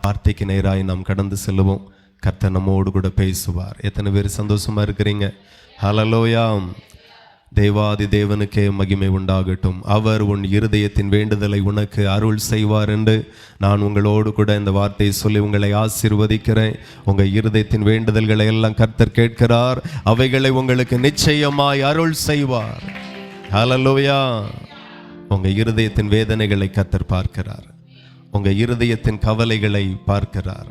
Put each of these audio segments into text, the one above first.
வார்த்தைக்கு நேராய் நாம் கடந்து செல்லுவோம். கர்த்தர் நம்மோடு கூட பேசுவார். எத்தனை பேர் சந்தோஷமா இருக்கிறீங்க? ஹல்லேலூயா. தேவாதி தேவனுக்கே மகிமை உண்டாகட்டும். அவர் உன் இருதயத்தின் வேண்டுதலை உனக்கு அருள் செய்வார் என்று நான் உங்களோடு கூட இந்த வார்த்தையை சொல்லி உங்களை ஆசீர்வதிக்கிறேன். உங்கள் இருதயத்தின் வேண்டுதல்களை எல்லாம் கர்த்தர் கேட்கிறார். அவைகளை உங்களுக்கு நிச்சயமாய் அருள் செய்வார். ஹல்லேலூயா. உங்கள் இருதயத்தின் வேதனைகளை கர்த்தர் பார்க்கிறார். உங்கள் இருதயத்தின் கவலைகளை பார்க்கிறார்.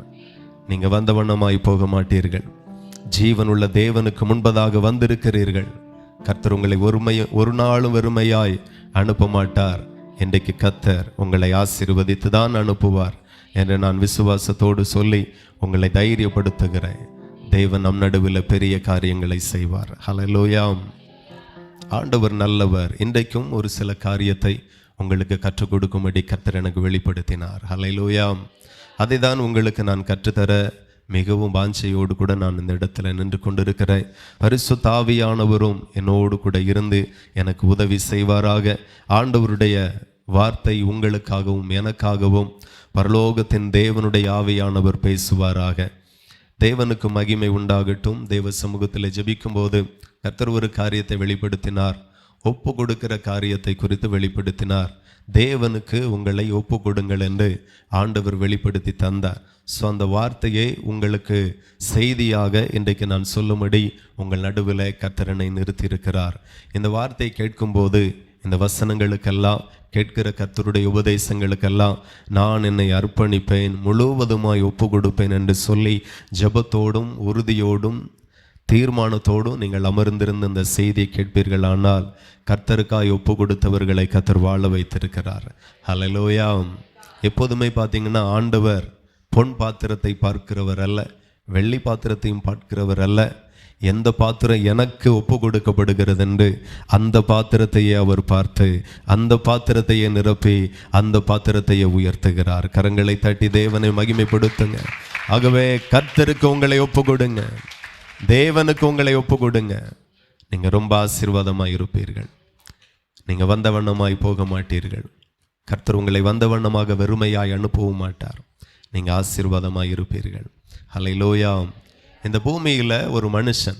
நீங்கள் வந்தவண்ணமாய் போக மாட்டீர்கள். ஜீவனுள்ள தேவனுக்கு முன்பதாக வந்திருக்கிறீர்கள். கர்த்தர் உங்களை ஒரு நாளும் வெறுமையாய் அனுப்ப மாட்டார். இன்றைக்கு கர்த்தர் உங்களை ஆசீர்வதித்து தான் அனுப்புவார் என்று நான் விசுவாசத்தோடு சொல்லி உங்களை தைரியப்படுத்துகிறேன். தேவன் நம் நடுவில் பெரிய காரியங்களை செய்வார். ஹல்லேலூயா. ஆண்டவர் நல்லவர். இன்றைக்கும் ஒரு சில காரியத்தை உங்களுக்கு கற்றுக் கொடுக்கும்படி கர்த்தர் எனக்கு வெளிப்படுத்தினார். ஹல்லேலூயா. அதை தான் உங்களுக்கு நான் கற்றுத்தர மிகவும் வாஞ்சையோடு கூட நான் இந்த இடத்துல நின்று கொண்டிருக்கிறேன். பரிசுத்த ஆவியானவரும் என்னோடு கூட இருந்து எனக்கு உதவி செய்வாராக. ஆண்டவருடைய வார்த்தை உங்களுக்காகவும் எனக்காகவும் பரலோகத்தின் தேவனுடைய ஆவியானவர் பேசுவாராக. தேவனுக்கு மகிமை உண்டாகட்டும். தேவ சமூகத்தில் ஜெபிக்கும் போது கர்த்தர் ஒரு காரியத்தை வெளிப்படுத்தினார். ஒப்பு கொடுக்கிற காரியத்தை குறித்து வெளிப்படுத்தினார். தேவனுக்கு உங்களை ஒப்பு கொடுங்கள் என்று ஆண்டவர் வெளிப்படுத்தி தந்தார். ஸோ அந்த வார்த்தையை உங்களுக்கு செய்தியாக இன்றைக்கு நான் சொல்லும்படி உங்கள் நடுவில் கர்த்தரனை நிறுத்தியிருக்கிறார். இந்த வார்த்தையை கேட்கும்போது இந்த வசனங்களுக்கெல்லாம் கேட்கிற கர்த்தருடைய உபதேசங்களுக்கெல்லாம் நான் என்னை அர்ப்பணிப்பேன், முழுவதுமாய் ஒப்பு கொடுப்பேன் என்று சொல்லி ஜெபத்தோடும் உறுதியோடும் தீர்மானத்தோடும் நீங்கள் அமர்ந்திருந்த இந்த செய்தியை கேட்பீர்கள். ஆனால் கர்த்தருக்காய் ஒப்பு கொடுத்தவர்களை கர்த்தர் வாழ வைத்திருக்கிறார். ஹல்லேலூயா. எப்போதுமே பார்த்தீங்கன்னா ஆண்டவர் பொன் பாத்திரத்தை பார்க்கிறவர் அல்ல, வெள்ளி பாத்திரத்தையும் பார்க்கிறவர் அல்ல. எந்த பாத்திரம் எனக்கு ஒப்பு கொடுக்கப்படுகிறது என்று அந்த பாத்திரத்தையே அவர் பார்த்து அந்த பாத்திரத்தையே நிரப்பி அந்த பாத்திரத்தையே உயர்த்துகிறார். கரங்களை தட்டி தேவனை மகிமைப்படுத்துங்க. ஆகவே கர்த்தருக்கு உங்களை ஒப்பு கொடுங்க, தேவனுக்கு உங்களை ஒப்பு கொடுங்க. நீங்கள் ரொம்ப ஆசீர்வாதமாக இருப்பீர்கள். நீங்கள் வந்த வண்ணமாய் போக மாட்டீர்கள். கர்த்தர் உங்களை வந்த வண்ணமாக வெறுமையாய் அனுப்பவும் மாட்டார். நீங்கள் ஆசீர்வாதமாக இருப்பீர்கள். ஹல்லேலூயா. இந்த பூமியில் ஒரு மனுஷன்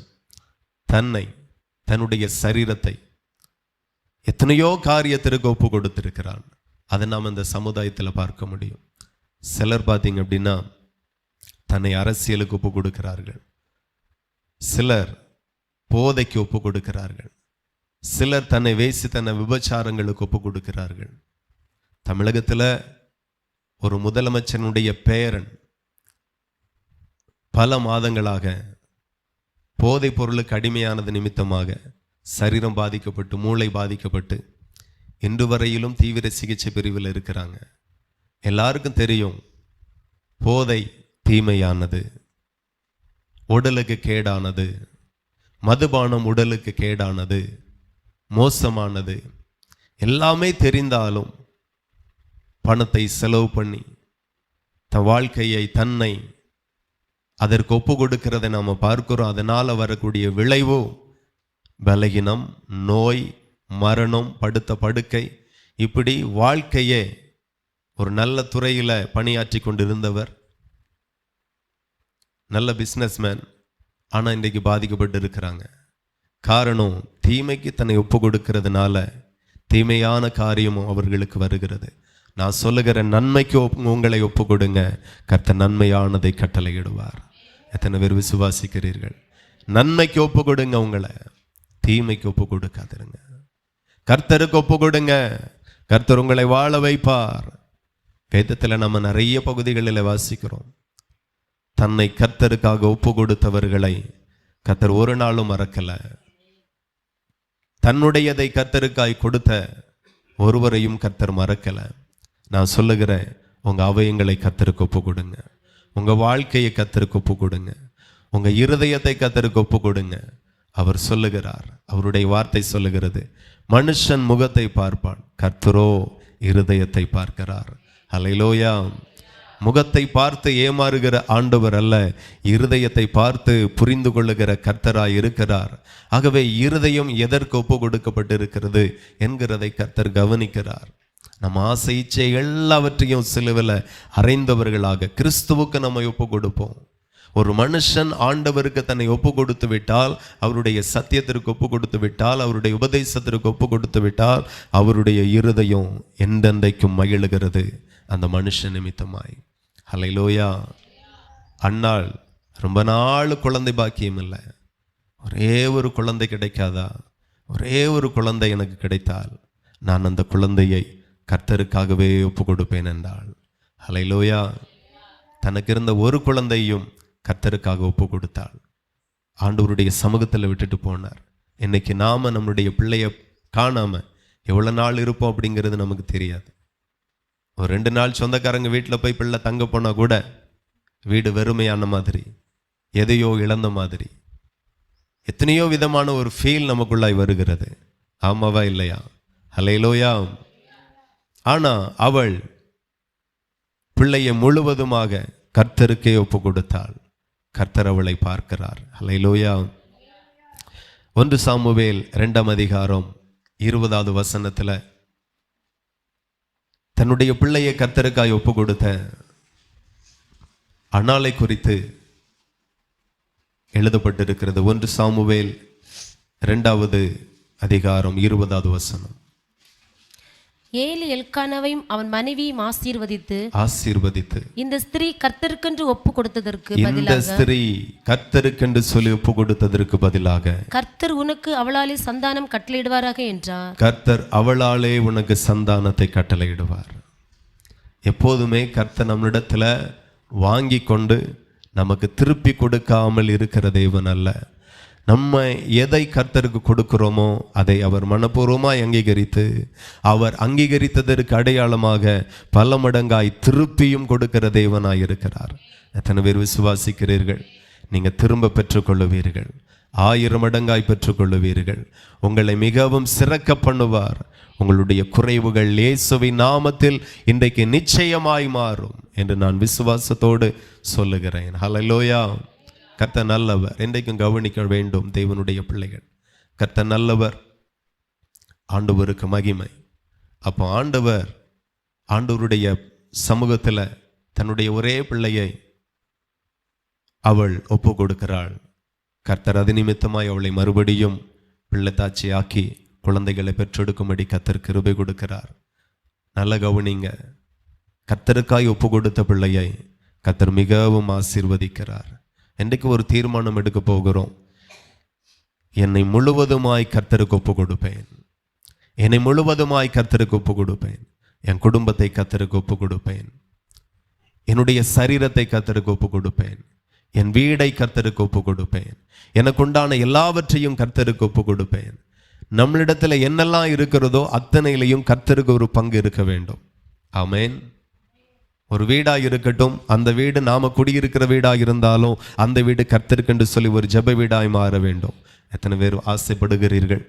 தன்னுடைய சரீரத்தை எத்தனையோ காரியத்திற்கு ஒப்பு கொடுத்திருக்கிறான். அதை நாம் இந்த சமுதாயத்தில் பார்க்க முடியும். சிலர் பார்த்தீங்க அப்படின்னா தன்னை அரசியலுக்கு ஒப்பு கொடுக்கிறார்கள், சிலர் போதைக்கு ஒப்பு கொடுக்கிறார்கள், சிலர் தன்னை தன்னை விபச்சாரங்களுக்கு ஒப்பு கொடுக்கிறார்கள். தமிழகத்தில் ஒரு முதலமைச்சனுடைய பேரன் பல மாதங்களாக போதைப் பொருளுக்கு அடிமையானது நிமித்தமாக சரீரம் பாதிக்கப்பட்டு மூளை பாதிக்கப்பட்டு இன்று வரையிலும் தீவிர சிகிச்சை பிரிவில் இருக்கிறாங்க. எல்லாருக்கும் தெரியும் போதை தீமையானது, உடலுக்கு கேடானது, மதுபானம் உடலுக்கு கேடானது, மோசமானது. எல்லாமே தெரிந்தாலும் பணத்தை செலவு பண்ணி தன் வாழ்க்கையை தன்னை அதற்கு ஒப்பு கொடுக்கிறதை நாம் பார்க்கிறோம். அதனால் வரக்கூடிய விளைவோ பலகீனம், நோய், மரணம், படுத்த படுக்கை. இப்படி வாழ்க்கையே ஒரு நல்ல துறையில் பணியாற்றி கொண்டிருந்தவர், நல்ல பிஸ்னஸ்மேன், ஆனால் இன்றைக்கு பாதிக்கப்பட்டு இருக்கிறாங்க. காரணம் தீமைக்கு தன்னை ஒப்பு கொடுக்கிறதுனால தீமையான காரியமும் அவர்களுக்கு வருகிறது. நான் சொல்லுகிற நன்மைக்கு உங்களை ஒப்பு கொடுங்க, கர்த்தர் நன்மையானதை கட்டளையிடுவார். எத்தனை பேர் விசுவாசிக்கிறீர்கள்? நன்மைக்கு ஒப்பு கொடுங்க, உங்களை தீமைக்கு ஒப்பு கொடுக்காதிருங்க. கர்த்தருக்கு ஒப்பு கொடுங்க, கர்த்தர் உங்களை வாழ வைப்பார். வேதத்தில் நம்ம நிறைய பகுதிகளில் வாசிக்கிறோம். தன்னை கர்த்தருக்காக ஒப்பு கொடுத்தவர்களை கர்த்தர் ஒரு நாளும் மறக்கல. தன்னுடையதை கர்த்தருக்காய் கொடுத்த ஒருவரையும் கர்த்தர் மறக்கல. நான் சொல்லுகிறேன், உங்க அவயங்களை கர்த்தருக்கு ஒப்பு கொடுங்க, உங்க வாழ்க்கையை கர்த்தருக்கு ஒப்பு கொடுங்க, உங்க இருதயத்தை கர்த்தருக்கு ஒப்பு கொடுங்க. அவர் சொல்லுகிறார், அவருடைய வார்த்தை சொல்லுகிறது, மனுஷன் முகத்தை பார்ப்பான், கர்த்தரோ இருதயத்தை பார்க்கிறார். ஹல்லேலூயா. முகத்தை பார்த்து ஏமாறுகிற ஆண்டவர் அல்ல, இருதயத்தை பார்த்து புரிந்து கொள்ளுகிற கர்த்தராய் இருக்கிறார். ஆகவே இருதயம் எதற்கு ஒப்பு கொடுக்கப்பட்டிருக்கிறது என்கிறதை கர்த்தர் கவனிக்கிறார். நம்ம ஆசை இச்சை எல்லாவற்றையும் சிலுவையில் அறைந்தவர்களாக கிறிஸ்துவுக்கு நம்ம ஒப்பு கொடுப்போம். ஒரு மனுஷன் ஆண்டவருக்கு தன்னை ஒப்பு கொடுத்து விட்டால், அவருடைய சத்தியத்திற்கு ஒப்பு கொடுத்து விட்டால், அவருடைய உபதேசத்திற்கு ஒப்பு கொடுத்து விட்டால், அவருடைய இருதயம் என்றென்றைக்கும் மகிழுகிறது அந்த மனுஷன் நிமித்தமாய். ஹல்லேலூயா. அன்னாள் ரொம்ப நாள் குழந்தை பாக்கியம் இல்லை, ஒரே ஒரு குழந்தை கிடைக்காதா? ஒரே ஒரு குழந்தை எனக்கு கிடைத்தால் நான் அந்த குழந்தையை கர்த்தருக்காகவே ஒப்பு கொடுப்பேன் என்றாள். ஹல்லேலூயா. தனக்கு இருந்த ஒரு குழந்தையும் கர்த்தருக்காக ஒப்பு கொடுத்தாள். ஆண்டவருடைய சமூகத்தில் விட்டுட்டு போனார். இன்னைக்கு நாம நம்மளுடைய பிள்ளைய காணாம எவ்வளோ நாள் இருப்போம் அப்படிங்கிறது நமக்கு தெரியாது. ஒரு 2 நாள் சொந்தக்காரங்க வீட்டில் போய் பிள்ளை தங்க போனால் கூட வீடு வெறுமையான மாதிரி, எதையோ இழந்த மாதிரி, எத்தனையோ விதமான ஒரு ஃபீல் நமக்குள்ளாய் வருகிறது. ஆமாவா இல்லையா? ஹல்லேலூயா. ஆனா அவள் பிள்ளையை முழுவதுமாக கர்த்தருக்கே ஒப்பு கொடுத்தாள். கர்த்தர் அவளை பார்க்கிறார். ஹல்லேலூயா. 1 சாமுவேல் 2ஆம் அதிகாரம் 20வது வசனத்துல தன்னுடைய பிள்ளையை கர்த்தருக்காய் ஒப்பு கொடுத்த அன்னாளை குறித்து எழுதப்பட்டிருக்கிறது. 1 சாமுவேல் 2வது அதிகாரம் 20வது வசனம். ஏலி எல்கானாவையும் அவன் மனைவியும் ஆசீர்வதித்து இந்த ஸ்திரீ கர்த்தருக்கென்று ஒப்பு கொடுத்ததற்கு சொல்லி ஒப்பு கொடுத்ததற்கு பதிலாக கர்த்தர் உனக்கு அவளாலே சந்தானம் கட்டளையிடுவாராக என்றார். கர்த்தர் அவளாலே உனக்கு சந்தானத்தை கட்டளையிடுவார். எப்போதுமே கர்த்தர் நம்மிடத்துல வாங்கி கொண்டு நமக்கு திருப்பி கொடுக்காமல் இருக்கிற தேவன் அல்ல. நம்ம எதை கர்த்தருக்கு கொடுக்கிறோமோ அதை அவர் மனப்பூர்வமாய் அங்கீகரித்து, அவர் அங்கீகரித்ததற்கு அடையாளமாக பல மடங்காய் திருப்பியும் கொடுக்கிற தேவனாய் இருக்கிறார். எத்தனை பேர் விசுவாசிக்கிறீர்கள்? நீங்க திரும்ப பெற்றுக்கொள்ளுவீர்கள், 1000 மடங்காய் பெற்றுக்கொள்ளுவீர்கள். உங்களை மிகவும் சிறக்க பண்ணுவார். உங்களுடைய குறைவுகள் இயேசுவின் நாமத்தில் இன்றைக்கு நிச்சயமாய் மாறும் என்று நான் விசுவாசத்தோடு சொல்லுகிறேன். ஹல்லேலூயா. கர்த்தர் நல்லவர். இன்றைக்கும் கவனிக்க வேண்டும் தேவனுடைய பிள்ளைகள். கர்த்தர் நல்லவர். ஆண்டவருக்கு மகிமை. அப்போ ஆண்டவருடைய சமூகத்தில் தன்னுடைய ஒரே பிள்ளையை அவள் ஒப்பு கொடுக்கிறாள். கர்த்தர் அது நிமித்தமாய் அவளை மறுபடியும் பிள்ளைத்தாச்சி ஆக்கி குழந்தைகளை பெற்றெடுக்கும்படி கர்த்தர் கிருபை கொடுக்கிறார். நல்ல கவனிங்க. கர்த்தருக்காய் ஒப்பு கொடுத்த பிள்ளையை கர்த்தர் மிகவும் ஆசீர்வதிக்கிறார். இன்றைக்கு ஒரு தீர்மானம் எடுக்க போகிறோம். என்னை முழுவதுமாய் கர்த்தருக்கு ஒப்பு கொடுப்பேன். என்னை முழுவதுமாய் கர்த்தருக்கு ஒப்பு கொடுப்பேன். என் குடும்பத்தை கர்த்தருக்கு ஒப்பு கொடுப்பேன். என்னுடைய சரீரத்தை கர்த்தருக்கு ஒப்பு கொடுப்பேன். என் வீடை கர்த்தருக்கு ஒப்பு கொடுப்பேன். எனக்கு உண்டான எல்லாவற்றையும் கர்த்தருக்கு ஒப்பு கொடுப்பேன். நம்மளிடத்துல என்னெல்லாம் இருக்கிறதோ அத்தனையிலையும் கர்த்தருக்கு ஒரு பங்கு இருக்க வேண்டும். ஆமென். ஒரு வீடாக இருக்கட்டும், அந்த வீடு நாம குடியிருக்கிற வீடாக இருந்தாலும் அந்த வீடு கர்த்தருக்கென்று சொல்லி ஒரு ஜெப வீடாய் மாற வேண்டும். எத்தனை பேர் ஆசைப்படுகிறீர்கள்?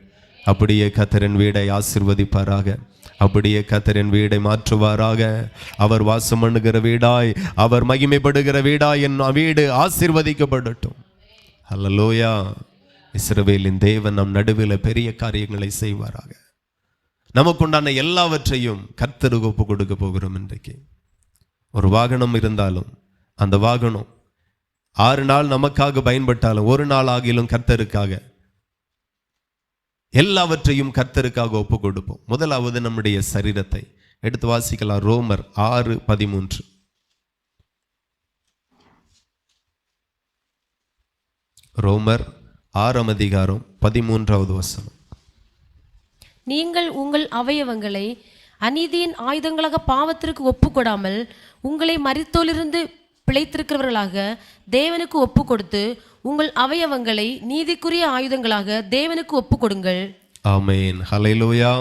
அப்படியே கர்த்தரின் வீடை ஆசீர்வதிப்பாராக. அப்படியே கர்த்தரின் வீடை மாற்றுவாராக. அவர் வாசம் பண்ணுகிற வீடாய், அவர் மகிமைப்படுகிற வீடாய் என் வீடு ஆசீர்வதிக்கப்படட்டும். ஹல்லேலூயா. இஸ்ரவேலின் தேவன் நம் நடுவில் பெரிய காரியங்களை செய்வாராக. நமக்குண்டான எல்லாவற்றையும் கர்த்தருக்கு ஒப்பு கொடுக்க போகிறோம். இன்றைக்கு ஒரு வாகனம் இருந்தாலும் அந்த வாகனம் 6 நாள் நமக்காக பயன்பட்டாலும் ஒரு நாள் ஆகிலும் கர்த்தருக்காக எல்லாவற்றையும் கர்த்தருக்காக ஒப்பு கொடுப்போம். முதலாவது நம்முடைய சரீரத்தை எடுத்து வாசிக்கலாம். ரோமர் 6:13. ரோமர் 6ஆம் அதிகாரம் 13வது வசனம். நீங்கள் உங்கள் அவயவங்களை அநீதியின் ஆயுதங்களாக பாவத்திற்கு ஒப்பு கொடாமல் உங்களை மரித்தோலிருந்து பிழைத்திருக்கிறவர்களாக தேவனுக்கு ஒப்பு கொடுத்து உங்கள் அவயவங்களை நீதிக்குரிய ஆயுதங்களாக தேவனுக்கு ஒப்பு கொடுங்கள். ஆமென். ஹல்லேலூயா.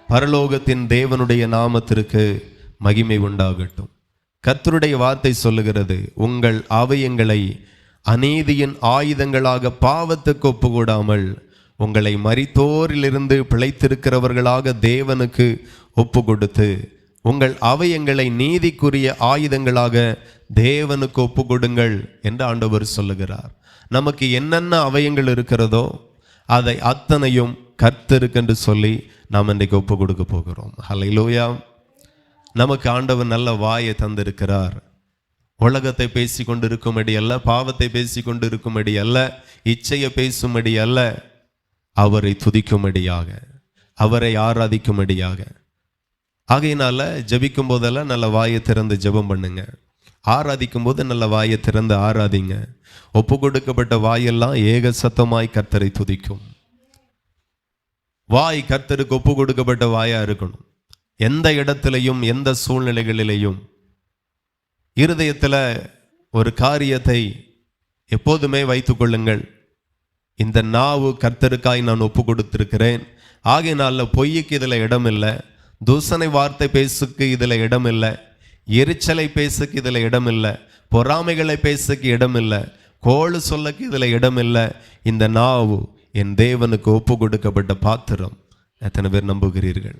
பரலோகத்தின் தேவனுடைய நாமத்திற்கு மகிமை உண்டாகட்டும். கர்த்தருடைய வார்த்தை சொல்லுகிறது, உங்கள் அவயங்களை அநீதியின் ஆயுதங்களாக பாவத்துக்கு ஒப்பு கொடாமல் உங்களை மரித்தோரிலிருந்து பிழைத்திருக்கிறவர்களாக தேவனுக்கு ஒப்பு கொடுத்து உங்கள் அவயங்களை நீதிக்குரிய ஆயுதங்களாக தேவனுக்கு ஒப்பு கொடுங்கள் என்று ஆண்டவர் சொல்லுகிறார். நமக்கு என்னென்ன அவயங்கள் இருக்கிறதோ அதை அத்தனையும் கர்த்தருக்கென்று சொல்லி நாம் இன்றைக்கு ஒப்பு கொடுக்க போகிறோம். ஹல்லேலூயா. நமக்கு ஆண்டவர் நல்ல வாயை தந்திருக்கிறார். உலகத்தை பேசி கொண்டு இருக்கும்படி அல்ல, பாவத்தை பேசி கொண்டு இருக்கும்படி அல்ல, இச்சையை பேசும்படி அல்ல, அவரை துதிக்கும்படியாக, அவரை ஆராதிக்கும்படியாக. ஆகையினால ஜெபிக்கும் போதெல்லாம் நல்ல வாயை திறந்து ஜெபம் பண்ணுங்க. ஆராதிக்கும் போது நல்ல வாயை திறந்து ஆராதிங்க. ஒப்பு கொடுக்கப்பட்ட வாயெல்லாம் ஏக சத்தமாய் கர்த்தரை துதிக்கும். வாய் கர்த்தருக்கு ஒப்பு கொடுக்கப்பட்ட வாயா இருக்கணும். எந்த இடத்திலையும் எந்த சூழ்நிலைகளிலேயும் இருதயத்தில் ஒரு காரியத்தை எப்போதுமே வைத்துக் கொள்ளுங்கள். இந்த நாவு கர்த்தருக்காய் நான் ஒப்பு கொடுத்திருக்கிறேன், ஆகையினால பொய்யுக்கு இதில் இடம் இல்லை, தூசணை வார்த்தை பேசுக்கு இதில் இடம் இல்லை, எரிச்சலை பேசுக்கு இதில் இடம் இல்லை, பொறாமைகளை பேசுக்கு இடம் இல்லை, கோளு சொல்லக்கு இதில் இடம் இல்லை. இந்த நாவு என் தேவனுக்கு ஒப்பு கொடுக்கப்பட்ட பாத்திரம். எத்தனை பேர் நம்புகிறீர்கள்?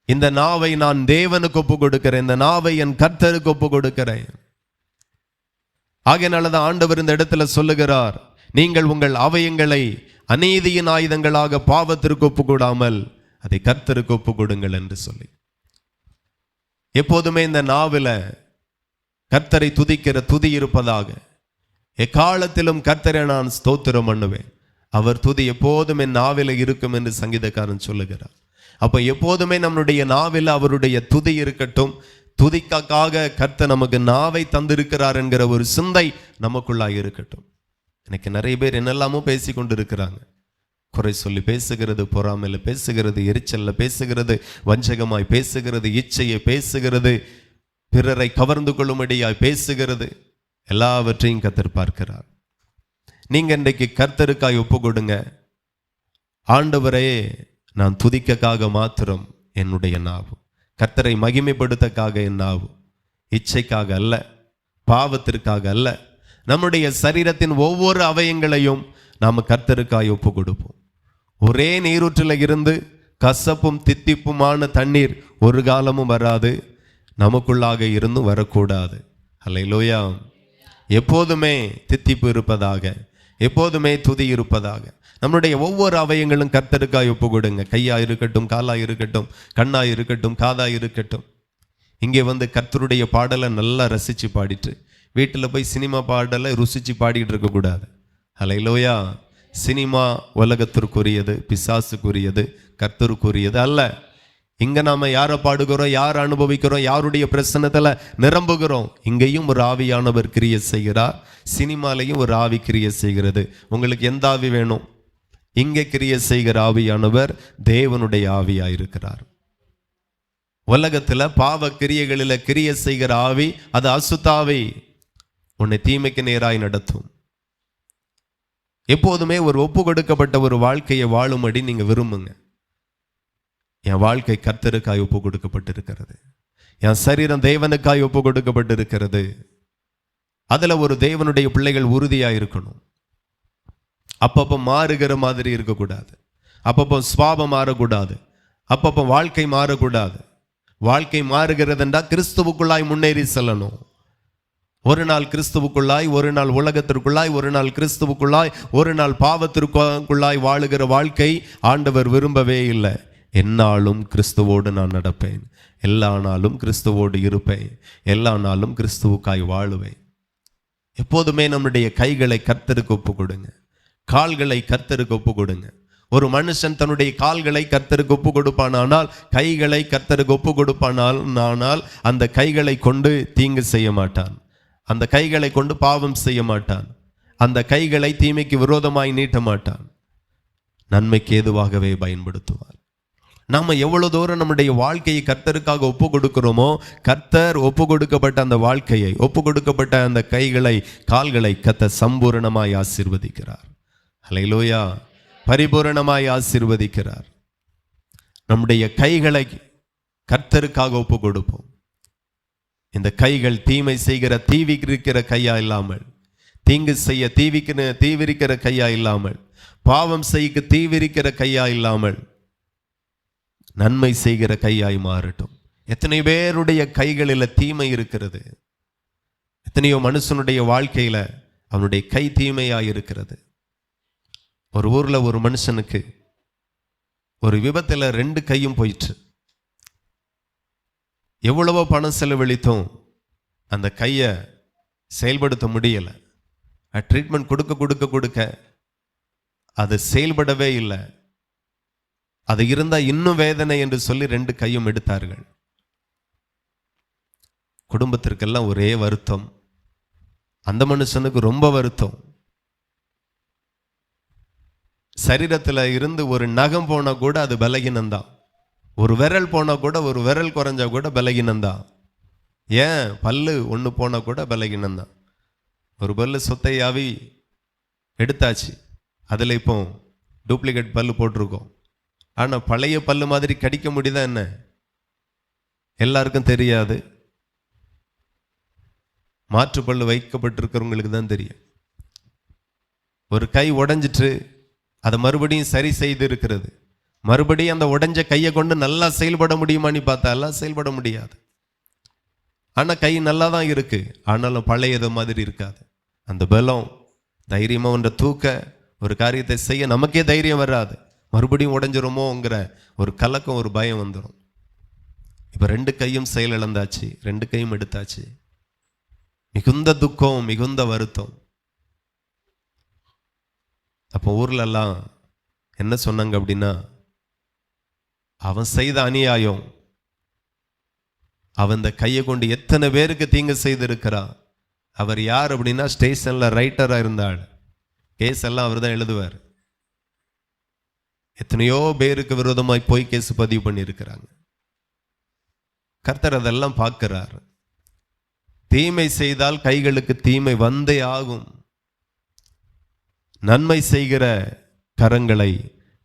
இந்த நாவை நான் தேவனுக்கு ஒப்பு கொடுக்கிறேன், இந்த நாவை என் கர்த்தருக்கு ஒப்பு கொடுக்கிறேன். ஆகையினாலதான் ஆண்டவர் இந்த இடத்துல சொல்லுகிறார், நீங்கள் உங்கள் அவயங்களை அநீதியின் ஆயுதங்களாக பாவத்திற்கு ஒப்பு கொடாமல் அதை கர்த்தருக்கு ஒப்பு கொடுங்கள் என்று சொல்லி. எப்போதுமே இந்த நாவில கர்த்தரை துதிக்கிற துதி இருப்பதாக. எக்காலத்திலும் கர்த்தரை நான் ஸ்தோத்திரம் பண்ணுவேன், அவர் துதி எப்போதும் என் நாவில இருக்கும் என்று சங்கீதக்காரன் சொல்லுகிறார். அப்ப எப்போதுமே நம்முடைய நாவில் அவருடைய துதி இருக்கட்டும். துதிக்காக கர்த்தர் நமக்கு நாவை தந்திருக்கிறார் என்கிற ஒரு சிந்தை நமக்குள்ளாக இருக்கட்டும். எனக்கு நிறைய பேர் என்னெல்லாமோ பேசி கொண்டு இருக்கிறாங்க. குறை சொல்லி பேசுகிறது, பொறாமையில பேசுகிறது, எரிச்சல்ல பேசுகிறது, வஞ்சகமாய் பேசுகிறது, இச்சையை பேசுகிறது, பிறரை கவர்ந்து கொள்ளும்படியாய் பேசுகிறது, எல்லாவற்றையும் கர்த்தர் பார்க்கிறார். நீங்க இன்றைக்கு கர்த்தருக்காய் ஒப்பு கொடுங்க. ஆண்டவரே, நான் துதிக்கக்காக மாத்திரம் என்னுடைய நாவு, கர்த்தரை மகிமைப்படுத்தக்காக என் நாவு, இச்சைக்காக அல்ல, பாவத்திற்காக அல்ல. நம்முடைய சரீரத்தின் ஒவ்வொரு அவயங்களையும் நாம் கர்த்தருக்காய் ஒப்பு கொடுப்போம். ஒரே நீரூற்றில் இருந்து கசப்பும் தித்திப்புமான தண்ணீர் ஒரு காலமும் வராது, நமக்குள்ளாக இருந்தும் வரக்கூடாது. அல்லேலூயா. எப்போதுமே தித்திப்பு இருப்பதாக, எப்போதுமே துதி இருப்பதாக. நம்முடைய ஒவ்வொரு அவயங்களும் கர்த்தருக்காய் ஒப்பு கொடுங்க. கையா இருக்கட்டும், காலா இருக்கட்டும், கண்ணா இருக்கட்டும், காதா இருக்கட்டும். இங்கே வந்து கர்த்தருடைய பாடலை நல்லா ரசித்து பாடிட்டு வீட்டில் போய் சினிமா பாடலை ருசிச்சு பாடிட்டு இருக்கக்கூடாது. அல்லேலூயா. சினிமா உலகத்திற்குரியது, பிசாசுக்குரியது, கர்த்தருக்குரியது அல்ல. இங்க நாம யாரை பாடுகிறோம், யார் அனுபவிக்கிறோம், யாருடைய பிரசன்னத்துல நிரம்புகிறோம். இங்கேயும் ஒரு ஆவியானவர் கிரியை செய்கிறார், சினிமாலையும் ஒரு ஆவி கிரியை செய்கிறது. உங்களுக்கு எந்த ஆவி வேணும்? இங்கே கிரியை செய்கிற ஆவியானவர் தேவனுடைய ஆவியாயிருக்கிறார். உலகத்துல பாவ கிரியைகளில கிரியை செய்கிற ஆவி அது அசுத்தாவி, உன்னை தீமைக்கு நேராய் நடத்தும். எப்போதுமே ஒரு ஒப்பு கொடுக்கப்பட்ட ஒரு வாழ்க்கையை வாழும்படி நீங்க விரும்புங்க. என் வாழ்க்கை கர்த்தருக்காய் ஒப்பு கொடுக்கப்பட்டிருக்கிறது, என் சரீரம் தேவனுக்காய் ஒப்பு கொடுக்கப்பட்டிருக்கிறது. அதுல ஒரு தேவனுடைய பிள்ளைகள் உறுதியா இருக்கணும். அப்பப்போ மாறுகிற மாதிரி இருக்கக்கூடாது, அப்பப்போ சுவாபம் மாறக்கூடாது, அப்பப்போ வாழ்க்கை மாறக்கூடாது. வாழ்க்கை மாறுகிறதுண்டா கிறிஸ்துவுக்குள்ளாய் முன்னேறி செல்லணும். ஒரு நாள் கிறிஸ்துவுக்குள்ளாய், ஒரு நாள் உலகத்திற்குள்ளாய், ஒரு நாள் கிறிஸ்துவுக்குள்ளாய், ஒரு நாள் பாவத்திற்குள்ளாய் வாழுகிற வாழ்க்கை ஆண்டவர் விரும்பவே இல்லை. எந்நாளும் கிறிஸ்துவோடு நான் நடப்பேன், எல்லா நாளும் கிறிஸ்துவோடு இருப்பேன், எல்லா நாளும் கிறிஸ்துவுக்காய் வாழுவேன். எப்போதுமே நம்முடைய கைகளை கர்த்தருக்கு ஒப்பு கொடுங்க, கால்களை கர்த்தருக்கு ஒப்பு கொடுங்க. ஒரு மனுஷன் தன்னுடைய கால்களை கர்த்தருக்கு ஒப்பு கொடுப்பானால், கைகளை கர்த்தருக்கு ஒப்பு கொடுப்பானால், அந்த கைகளை கொண்டு தீங்கு செய்ய மாட்டான், அந்த கைகளை கொண்டு பாவம் செய்ய மாட்டான், அந்த கைகளை தீமைக்கு விரோதமாய் நீட்ட மாட்டான், நன்மைக்கு ஏதுவாகவே பயன்படுத்துவார். நாம எவ்வளவு தூரம் நம்முடைய வாழ்க்கையை கர்த்தருக்காக ஒப்பு கொடுக்கிறோமோ, கர்த்தர் ஒப்பு கொடுக்கப்பட்ட அந்த வாழ்க்கையை, ஒப்பு கொடுக்கப்பட்ட அந்த கைகளை, கால்களை கர்த்தர் சம்பூரணமாய் ஆசீர்வதிக்கிறார். அல்லேலூயா. பரிபூரணமாய் ஆசீர்வதிக்கிறார். நம்முடைய கைகளை கர்த்தருக்காக ஒப்பு கொடுப்போம். இந்த கைகள் தீமை செய்கிற தீவிரிக்கிற கையா இல்லாமல், தீங்கு செய்ய தீவிரிக்கிற கையா இல்லாமல், பாவம் செய்ய தீவிரிக்கிற கையா இல்லாமல், நன்மை செய்கிற கையாய் மாறட்டும். எத்தனை பேருடைய கைகளில் தீமை இருக்கிறது, எத்தனையோ மனுஷனுடைய வாழ்க்கையில அவனுடைய கை தீமையாய் இருக்கிறது. ஒரு ஊர்ல ஒரு மனுஷனுக்கு ஒரு விபத்தில் 2 கையும் போயிற்று. எவ்வளவோ பணம் செலவழித்தோம், அந்த கையை செயல்படுத்த முடியலை. ட்ரீட்மெண்ட் கொடுக்க அது செயல்படவே இல்லை. அது இருந்தால் இன்னும் வேதனை என்று சொல்லி 2 கையும் எடுத்தார்கள். குடும்பத்திற்கெல்லாம் ஒரே வருத்தம், அந்த மனுஷனுக்கு ரொம்ப வருத்தம். சரீரத்தில் இருந்து ஒரு நகம் போனா கூட அது பலகீனம்தான், ஒரு விரல் போனா கூட, ஒரு விரல் குறைஞ்சா கூட பலகீனம்தான். ஏன் பல்லு ஒன்று போனா கூட பலகீனம்தான். ஒரு பல்லு சொத்தையாவி எடுத்தாச்சு, அதில் இப்போ டூப்ளிகேட் பல்லு போட்டிருக்கோம். ஆனால் பழைய பல்லு மாதிரி கடிக்க முடியுதா என்ன? எல்லாருக்கும் தெரியாது. மாற்று பல்லு வைக்கப்பட்டிருக்கிறவங்களுக்கு தான் தெரியும். ஒரு கை உடைஞ்சிட்டு அதை மறுபடியும் சரி செய்து இருக்கிறது. மறுபடியும் அந்த உடைஞ்ச கையை கொண்டு நல்லா செயல்பட முடியுமான்னு பார்த்தா எல்லாம் செயல்பட முடியாது. ஆனால் கை நல்லா தான் இருக்கு, ஆனாலும் பழையது மாதிரி இருக்காது. அந்த பலம் தைரியமாக ஒன்றை தூக்க, ஒரு காரியத்தை செய்ய நமக்கே தைரியம் வராது. மறுபடியும் உடைஞ்சிருமோங்கிற ஒரு கலக்கம், ஒரு பயம் வந்துடும். இப்போ 2 கையும் செயல் இழந்தாச்சு, 2 கையும் எடுத்தாச்சு. மிகுந்த துக்கம், மிகுந்த வருத்தம். அப்போ ஊர்லெல்லாம் என்ன சொன்னாங்க அப்படின்னா, அவன் செய்த அநியாயம், அவன் இந்த கையை கொண்டு எத்தனை பேருக்கு தீங்கு செய்திருக்கிறான். அவர் யார் அப்படின்னா ஸ்டேஷன்ல ரைட்டராக இருந்தாள். கேஸ் எல்லாம் அவர் தான் எழுதுவார். எத்தனையோ பேருக்கு விரோதமாய் போய் கேஸ் பதிவு பண்ணியிருக்கிறாங்க. கர்த்தர் அதெல்லாம் பார்க்கிறார். தீமை செய்தால் கைகளுக்கு தீமை வந்தே ஆகும். நன்மை செய்கிற கரங்களை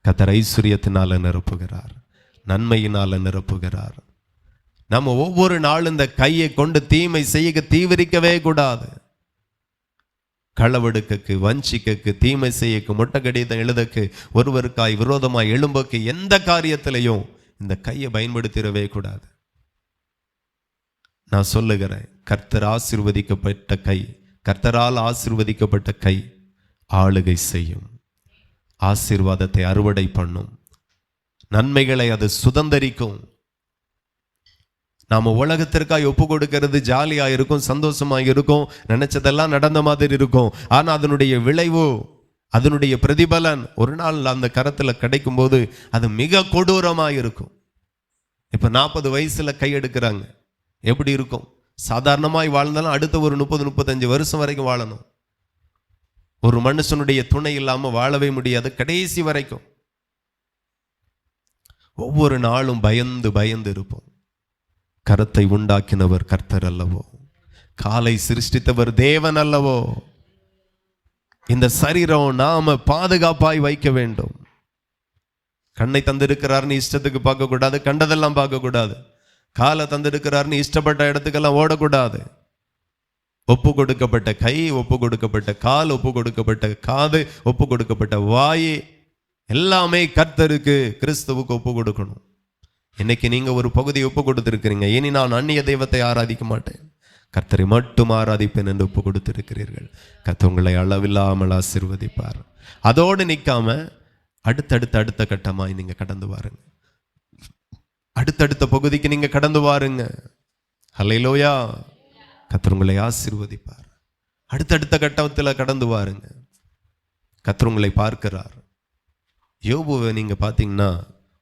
கர்த்தர் ஐஸ்வர்யத்தினால நிரப்புகிறார், நன்மையினால நிரப்புகிறார். நம்ம ஒவ்வொரு நாளும் இந்த கையை கொண்டு தீமை செய்ய தீவிரிக்கவே கூடாது. களவெடுக்கு, வஞ்சிக்கு, தீமை செய்யக்கு, மொட்டை கடிதம் எழுதக்கு, ஒருவருக்காய் விரோதமாய் எழும்பக்கு, எந்த காரியத்திலையும் இந்த கையை பயன்படுத்திடவே கூடாது. நான் சொல்லுகிறேன், கர்த்தர் ஆசீர்வதிக்கப்பட்ட கை, கர்த்தரால் ஆசீர்வதிக்கப்பட்ட கை ஆளுகை செய்யும், ஆசீர்வாதத்தை அறுவடை பண்ணும், நன்மைகளை அது சுதந்தரிக்கும். நாம உலகத்திற்காக ஒப்பு கொடுக்கிறது ஜாலியா இருக்கும், சந்தோஷமாக இருக்கும், நினைச்சதெல்லாம் நடந்த மாதிரி இருக்கும். ஆனா அதனுடைய விளைவு, அதனுடைய பிரதிபலன் ஒரு நாள் அந்த கரத்துல கிடைக்கும் போது அது மிக கொடூரமாக இருக்கும். இப்ப 40 வயசுல கை எடுக்கிறாங்க, எப்படி இருக்கும்? சாதாரணமாய் வாழ்ந்தாலும் அடுத்த ஒரு 30-35 வருஷம் வரைக்கும் வாழணும். ஒரு மனுஷனுடைய துணை இல்லாம வாழவே முடியாது கடைசி வரைக்கும். ஒவ்வொரு நாளும் பயந்து பயந்து இருப்போம். கரத்தை உண்டாக்கினவர் கர்த்தர் அல்லவோ, காலை சிருஷ்டித்தவர் தேவன் அல்லவோ. இந்த சரீரம் நாம பாதுகாப்பாய் வைக்க வேண்டும். கண்ணை தந்திருக்கிறார்னு இஷ்டத்துக்கு பார்க்க கூடாது, கண்டதெல்லாம் பார்க்க கூடாது. காலை தந்திருக்கிறார்னு இஷ்டப்பட்ட இடத்துக்கெல்லாம் ஓடக்கூடாது. ஒப்பு கொடுக்கப்பட்ட கை, ஒப்பு கொடுக்கப்பட்ட கால், ஒப்பு கொடுக்கப்பட்ட காது, ஒப்பு கொடுக்கப்பட்ட வாய், எல்லாமே கர்த்தருக்கு, கிறிஸ்துவுக்கு ஒப்பு கொடுக்கணும். இன்னைக்கு நீங்க ஒரு பகுதியை ஒப்பு கொடுத்திருக்கிறீங்க. இனி நான் அந்நிய தெய்வத்தை ஆராதிக்க மாட்டேன், கர்த்தரை மட்டும் ஆராதிப்பேன் என்று ஒப்பு கொடுத்திருக்கிறீர்கள். கர்த்தர் உங்களை அளவில்லாமல் ஆசீர்வதிப்பார். அதோடு நிற்காம அடுத்த கட்டமாய் நீங்க கடந்து வாருங்க. அடுத்தடுத்த பகுதிக்கு நீங்க கடந்து வாருங்க. ஹல்லேலூயா. கர்த்தர் உங்களை ஆசீர்வதிப்பார். அடுத்தடுத்த கட்டத்தில் கடந்து வாருங்க. கர்த்தர் உங்களை பார்க்கிறார். யோபுவை நீங்க பார்த்தீங்கன்னா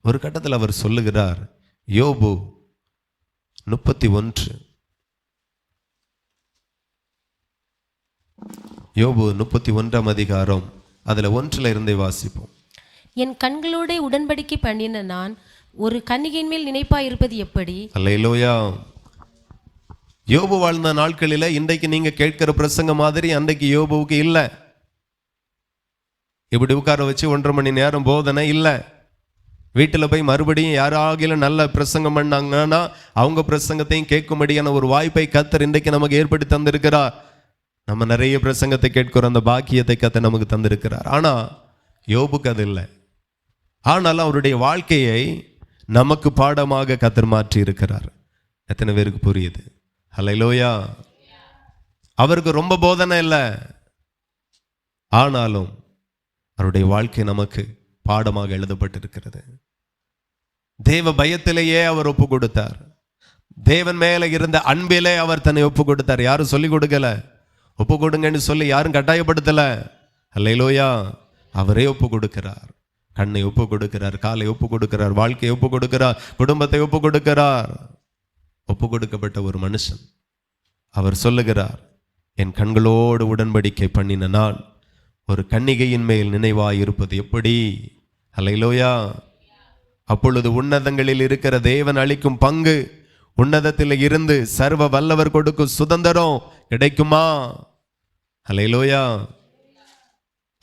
ஒரு கட்டத்தில் அவர் சொல்லுகிறார், யோபு 31, யோபு 31ஆம் அதிகாரம், அதுல 1 இருந்தே வாசிப்போம். என் கண்களோட உடன்படிக்கை பண்ணின நான் ஒரு கன்னிகையின் மேல் நினைப்பாய் இருப்பது எப்படி? அல்லேலூயா. யோபு வாழ்ந்த நாட்களில் இன்றைக்கு நீங்க கேட்கிற பிரசங்க மாதிரி அன்றைக்கு யோபுவுக்கு இல்லை. இப்படி உட்கார வச்சு 1.5 மணி நேரம் போதனை இல்லை. வீட்டில் போய் மறுபடியும் யாராகிலும் நல்ல பிரசங்கம் பண்ணாங்கன்னா அவங்க பிரசங்கத்தையும் கேட்கும்படியான ஒரு வாய்ப்பை கர்த்தர் இன்றைக்கு நமக்கு ஏற்படுத்தி தந்திருக்கிறார். நம்ம நிறைய பிரசங்கத்தை கேட்கிறோம், அந்த பாக்கியத்தை கர்த்தர் நமக்கு தந்திருக்கிறார். ஆனா யோபுக்கு அது இல்லை. ஆனாலும் அவருடைய வாழ்க்கையை நமக்கு பாடமாக கர்த்தர் மாற்றி இருக்கிறார். எத்தனை பேருக்கு புரியுது? ஹல்லேலூயா. அவருக்கு ரொம்ப போதனை இல்லை, ஆனாலும் அவருடைய வாழ்க்கை நமக்கு பாடமாக எழுதப்பட்டிருக்கிறது. தேவ பயத்திலேயே அவர் ஒப்பு கொடுத்தார். தேவன் மேல இருந்த அன்பிலே அவர் தன்னை ஒப்பு கொடுத்தார். யாரும் சொல்லி கொடுக்கல, ஒப்பு கொடுங்கன்னு சொல்லி யாரும் கட்டாயப்படுத்தல. அல்லேலூயா. அவரே ஒப்பு கொடுக்கிறார். கண்ணை ஒப்பு கொடுக்கிறார், காலை ஒப்பு கொடுக்கிறார், வாழ்க்கையை ஒப்பு கொடுக்கிறார், குடும்பத்தை ஒப்பு கொடுக்கிறார். ஒப்பு கொடுக்கப்பட்ட ஒரு மனுஷன் அவர் சொல்லுகிறார், என் கண்களோடு உடன்படிக்கை பண்ணின நான் ஒரு கன்னிகையின் மேல் நினைவாயிருப்பது எப்படி? அல்லேலூயா. அப்பொழுது உன்னதங்களில் இருக்கிற தேவன் அளிக்கும் பங்கு, உன்னதத்தில் இருந்து சர்வ வல்லவர் கொடுக்கும் சுதந்திரம் கிடைக்குமா? அல்லேலூயா.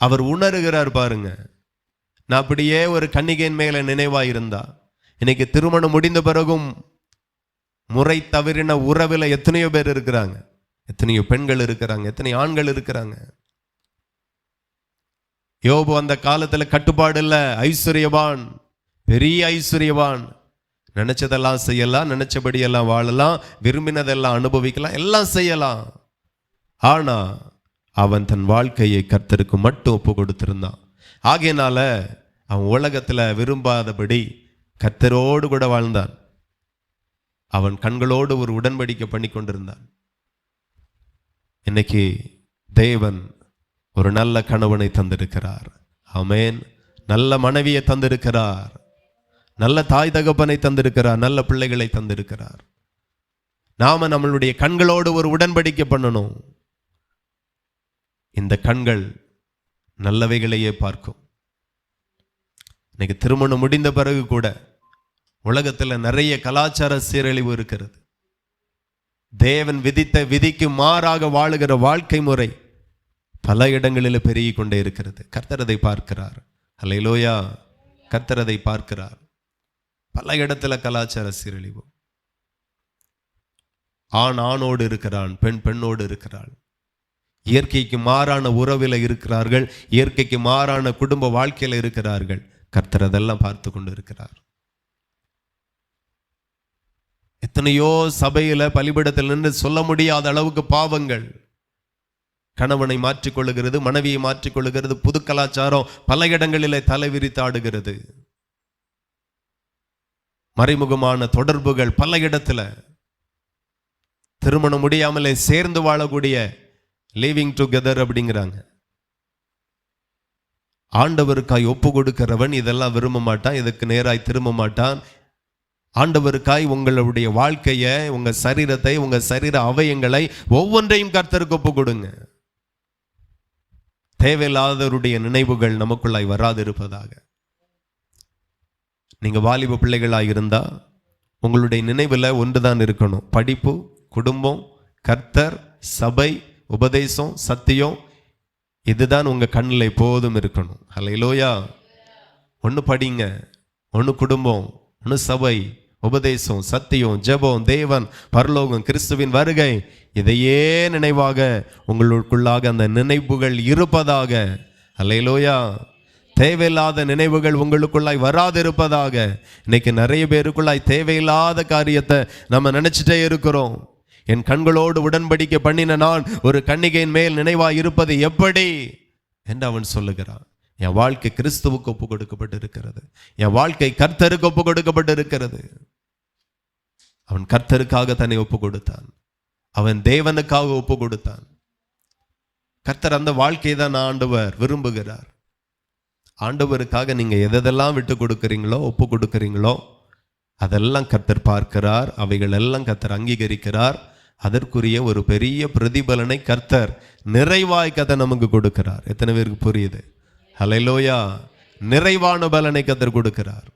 அவர் உணர்கிறார் பாருங்க, நான் அப்படியே ஒரு கன்னிகையின் மேல நினைவாயிருந்தா, இன்னைக்கு திருமணம் முடிந்த பிறகும் முறை தவறின உறவில் எத்தனையோ பேர் இருக்கிறாங்க, எத்தனையோ பெண்கள் இருக்கிறாங்க, எத்தனை ஆண்கள் இருக்கிறாங்க. யோபு அந்த காலத்துல கட்டுப்பாடு இல்ல, ஐஸ்வர்யவான், பெரிய ஐஸ்வர்யவான். நினைச்சதெல்லாம் செய்யலாம், நினைச்சபடியெல்லாம் வாழலாம், விரும்பினதெல்லாம் அனுபவிக்கலாம், எல்லாம் செய்யலாம். ஆனா அவன் தன் வாழ்க்கையை கர்த்தருக்கு மட்டும் ஒப்பு கொடுத்திருந்தான். ஆகையினால அவன் உலகத்துல விரும்பாதபடி கர்த்தரோடு கூட வாழ்ந்தான். அவன் கண்களோடு ஒரு உடன்படிக்கை பண்ணி கொண்டிருந்தான். இன்னைக்கு தேவன் ஒரு நல்ல கணவனை தந்திருக்கிறார். ஆமென். நல்ல மனைவியை தந்திருக்கிறார், நல்ல தாய் தகப்பனை தந்திருக்கிறார், நல்ல பிள்ளைகளை தந்திருக்கிறார். நாம நம்மளுடைய கண்களோடு ஒரு உடன்படிக்கை பண்ணணும். இந்த கண்கள் நல்லவைகளையே பார்க்கும். இன்னைக்கு திருமணம் முடிந்த பிறகு கூட உலகத்தில் நிறைய கலாச்சார சீரழிவு இருக்கிறது. தேவன் விதித்த விதிக்கு மாறாக வாழுகிற வாழ்க்கை முறை பல இடங்களில் பெருகி கொண்டே இருக்கிறது. கர்த்தர் அதை பார்க்கிறார். அல்லேலூயா. கர்த்தர் அதை பார்க்கிறார். பல இடத்துல கலாச்சார சீரழிவு. ஆண் ஆணோடு இருக்கிறான், பெண் பெண்ணோடு இருக்கிறாள். இயற்கைக்கு மாறான உறவில் இருக்கிறார்கள், இயற்கைக்கு மாறான குடும்ப வாழ்க்கையில் இருக்கிறார்கள். கர்த்தர் அதெல்லாம் பார்த்து கொண்டு இருக்கிறார். எத்தனையோ சபையில பலிபீடத்தில் நின்று சொல்ல முடியாத அளவுக்கு பாவங்கள். கணவனை மாற்றிக்கொள்ளுகிறது, மனைவியை மாற்றிக்கொள்ளுகிறது, புது கலாச்சாரம் பல இடங்களிலே தலைவிரித்து ஆடுகிறது. மறைமுகமான தொடர்புகள் பல இடத்துல. திருமணம் முடியாமலே சேர்ந்து வாழக்கூடிய லிவிங் டுகெதர் அப்படிங்கிறாங்க. ஆண்டவருக்காய் ஒப்பு கொடுக்கிறவன் இதெல்லாம் விரும்ப மாட்டான், இதுக்கு நேராய் திரும்ப மாட்டான். ஆண்டவருக்காய் உங்களுடைய வாழ்க்கையை, உங்க சரீரத்தை, உங்க சரீர அவயங்களை ஒவ்வொன்றையும் கர்த்தருக்கு ஒப்பு கொடுங்க. தேவையில்லாதவருடைய நினைவுகள் நமக்குள்ளாய் வராது இருப்பதாக. நீங்க வாலிப பிள்ளைகளாக இருந்தா உங்களுடைய நினைவில் ஒன்றுதான் இருக்கணும், படிப்பு, குடும்பம், கர்த்தர், சபை, உபதேசம், சத்தியம். இதுதான் உங்க கண்ணில் எப்போதும் இருக்கணும். அல்லேலூயா. ஒன்று படிங்க, ஒன்று குடும்பம், ஒன்று சபை, உபதேசம், சத்தியம், ஜெபம், தேவன், பரலோகம், கிறிஸ்துவின் வருகை. இதையே நினைவாக உங்களுக்குள்ளாக அந்த நினைவுகள் இருப்பதாக. அல்லேலூயா. தேவையில்லாத நினைவுகள் உங்களுக்குள்ளாய் வராது இருப்பதாக. இன்னைக்கு நிறைய பேருக்குள்ளாய் தேவையில்லாத காரியத்தை நம்ம நினைச்சிட்டே இருக்கிறோம். என் கண்களோடு உடன்படிக்கை பண்ணின நான் ஒரு கன்னிகையின் மேல் நினைவாய் இருப்பது எப்படி என்று அவன் சொல்லுகிறான். என் வாழ்க்கை கிறிஸ்துவுக்கு ஒப்பு கொடுக்கப்பட்டு இருக்கிறது, என் வாழ்க்கை கர்த்தருக்கு ஒப்பு கொடுக்கப்பட்டு இருக்கிறது. அவன் கர்த்தருக்காக தன்னை ஒப்பு கொடுத்தான், அவன் தேவனுக்காக ஒப்பு கொடுத்தான். கர்த்தர் அந்த வாழ்க்கையை தான் ஆண்டவர் விரும்புகிறார். ஆண்டவருக்காக நீங்க எதெல்லாம் விட்டு கொடுக்கிறீங்களோ, ஒப்பு கொடுக்கிறீங்களோ, அதெல்லாம் கர்த்தர் பார்க்கிறார். அவைகள் எல்லாம் கர்த்தர் அங்கீகரிக்கிறார். அதற்குரிய ஒரு பெரிய பிரதிபலனை கர்த்தர் நிறைவாய் கர்த்தர் நமக்கு கொடுக்கிறார். எத்தனை பேருக்கு புரியுது? ஹல்லேலூயா. நிறைவான பலனை கர்த்தர் கொடுக்கிறார்.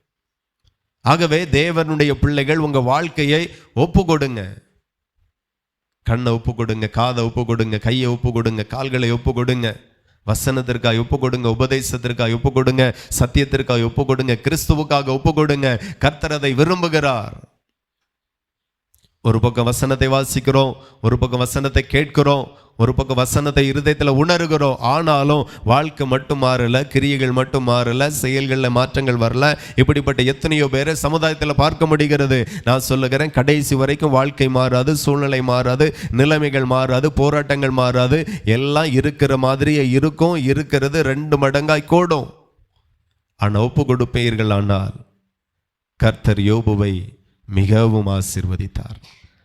ஆகவே தேவனுடைய பிள்ளைகள் உங்க வாழ்க்கையை ஒப்பு கொடுங்க. கண்ணை ஒப்பு கொடுங்க, காதை ஒப்பு கொடுங்க, கையை ஒப்பு கொடுங்க, கால்களை ஒப்பு கொடுங்க. வசனத்திற்காக ஒப்பு கொடுங்க, உபதேசத்திற்காக ஒப்பு கொடுங்க, சத்தியத்திற்காக ஒப்பு கொடுங்க, கிறிஸ்துவுக்காக ஒப்பு கொடுங்க. கர்த்தர் அதை விரும்புகிறார். ஒரு பக்கம் வசனத்தை வாசிக்கிறோம், ஒரு பக்கம் வசனத்தை கேட்கிறோம், ஒரு பக்கம் வசனத்தை இருதயத்தில் உணர்கிறோம். ஆனாலும் வாழ்க்கை மட்டும் மாறல, கிரியைகள் மட்டும் மாறல, செயல்களில் மாற்றங்கள் வரல. இப்படிப்பட்ட எத்தனையோ பேரை சமுதாயத்தில் பார்க்க முடிகிறது. நான் சொல்லுகிறேன், கடைசி வரைக்கும் வாழ்க்கை மாறாது, சூழ்நிலை மாறாது, நிலைமைகள் மாறாது, போராட்டங்கள் மாறாது. எல்லாம் இருக்கிற மாதிரியே இருக்கும். இருக்கிறது 2 மடங்காய் கூடும். ஆனால் ஒப்பு கொடுப்பீர்கள் ஆனால் கர்த்தர் யோபுவை மிகவும் ஆசீர்வதித்தார்.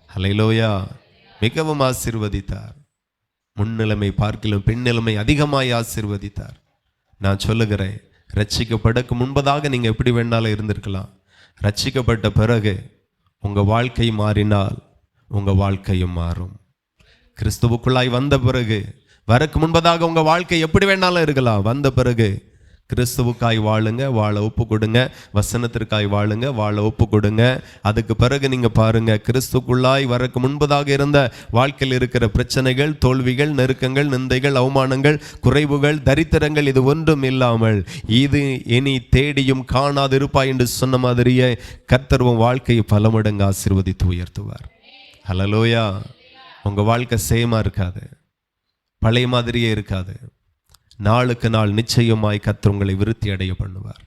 ஹல்லேலூயா. மிகவும் ஆசீர்வதித்தார். முன்னிலைமை பார்க்கிலும் பின்னிலைமை அதிகமாய் ஆசீர்வதித்தார். நான் சொல்லுகிறேன், ரட்சிக்கப்படக்கு முன்பதாக நீங்கள் எப்படி வேணாலும் இருந்திருக்கலாம். ரட்சிக்கப்பட்ட பிறகு உங்கள் வாழ்க்கை மாறினால் உங்கள் வாழ்க்கையும் மாறும். கிறிஸ்துவுக்குள்ளாய் வந்த பிறகு, வரக்கு முன்பதாக உங்கள் வாழ்க்கை எப்படி வேணாலும் இருக்கலாம். வந்த பிறகு கிறிஸ்துவுக்காய் வாழுங்க, வாழ ஒப்பு கொடுங்க. வசனத்திற்காய் வாழுங்க, வாழ ஒப்பு கொடுங்க. அதுக்கு பிறகு நீங்கள் பாருங்க, கிறிஸ்துக்குள்ளாய் வரக்கு முன்பதாக இருந்த வாழ்க்கையில் இருக்கிற பிரச்சனைகள், தோல்விகள், நெருக்கங்கள், நிந்தைகள், அவமானங்கள், குறைவுகள், தரித்திரங்கள் இது ஒன்றும் இல்லாமல் இது இனி தேடியும் காணாதிருப்பாய் என்று சொன்ன மாதிரியே கர்த்தர் உன் வாழ்க்கையை பல மடங்கு ஆசீர்வதித்து உயர்த்துவார். ஹல்லேலூயா. உங்கள் வாழ்க்கை சேமா இருக்காது, பழைய மாதிரியே இருக்காது. நாளுக்கு நாள் நிச்சயமாய் கர்த்தர் உங்களை விருத்தி அடைய பண்ணுவார்.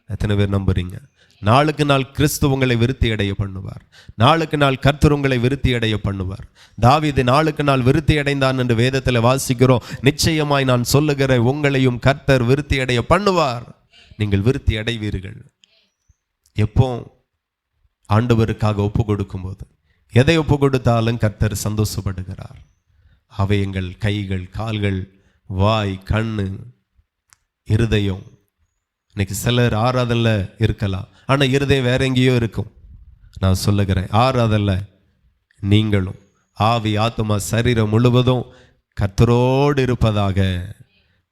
எத்தனை பேர் நம்புறீங்க? நாளுக்கு நாள் கிறிஸ்து உங்களை விருத்தி அடைய பண்ணுவார். நாளுக்கு நாள் கர்த்தர் உங்களை விருத்தி அடைய பண்ணுவார். தாவீது நாளுக்கு நாள் விருத்தி அடைந்தான் என்று வேதத்தில் வாசிக்கிறோம். நிச்சயமாய் நான் சொல்லுகிறேன், உங்களையும் கர்த்தர் விருத்தி அடைய பண்ணுவார். நீங்கள் விருத்தி அடைவீர்கள். எப்போ? ஆண்டவருக்காக ஒப்பு கொடுக்கும்போது. எதை ஒப்பு கொடுத்தாலும் கர்த்தர் சந்தோஷப்படுகிறார். அவை எங்கள் கைகள், கால்கள், வாய், கண்ணு, இருதயம். இன்னைக்கு சிலர் ஆராதனில் இருக்கலாம், ஆனால் இருதயம் வேற எங்கேயோ இருக்கும். நான் சொல்லுகிறேன், ஆராதனில் நீங்களும் ஆவி, ஆத்மா, சரீரம் முழுவதும் கர்த்தரோடு இருப்பதாக,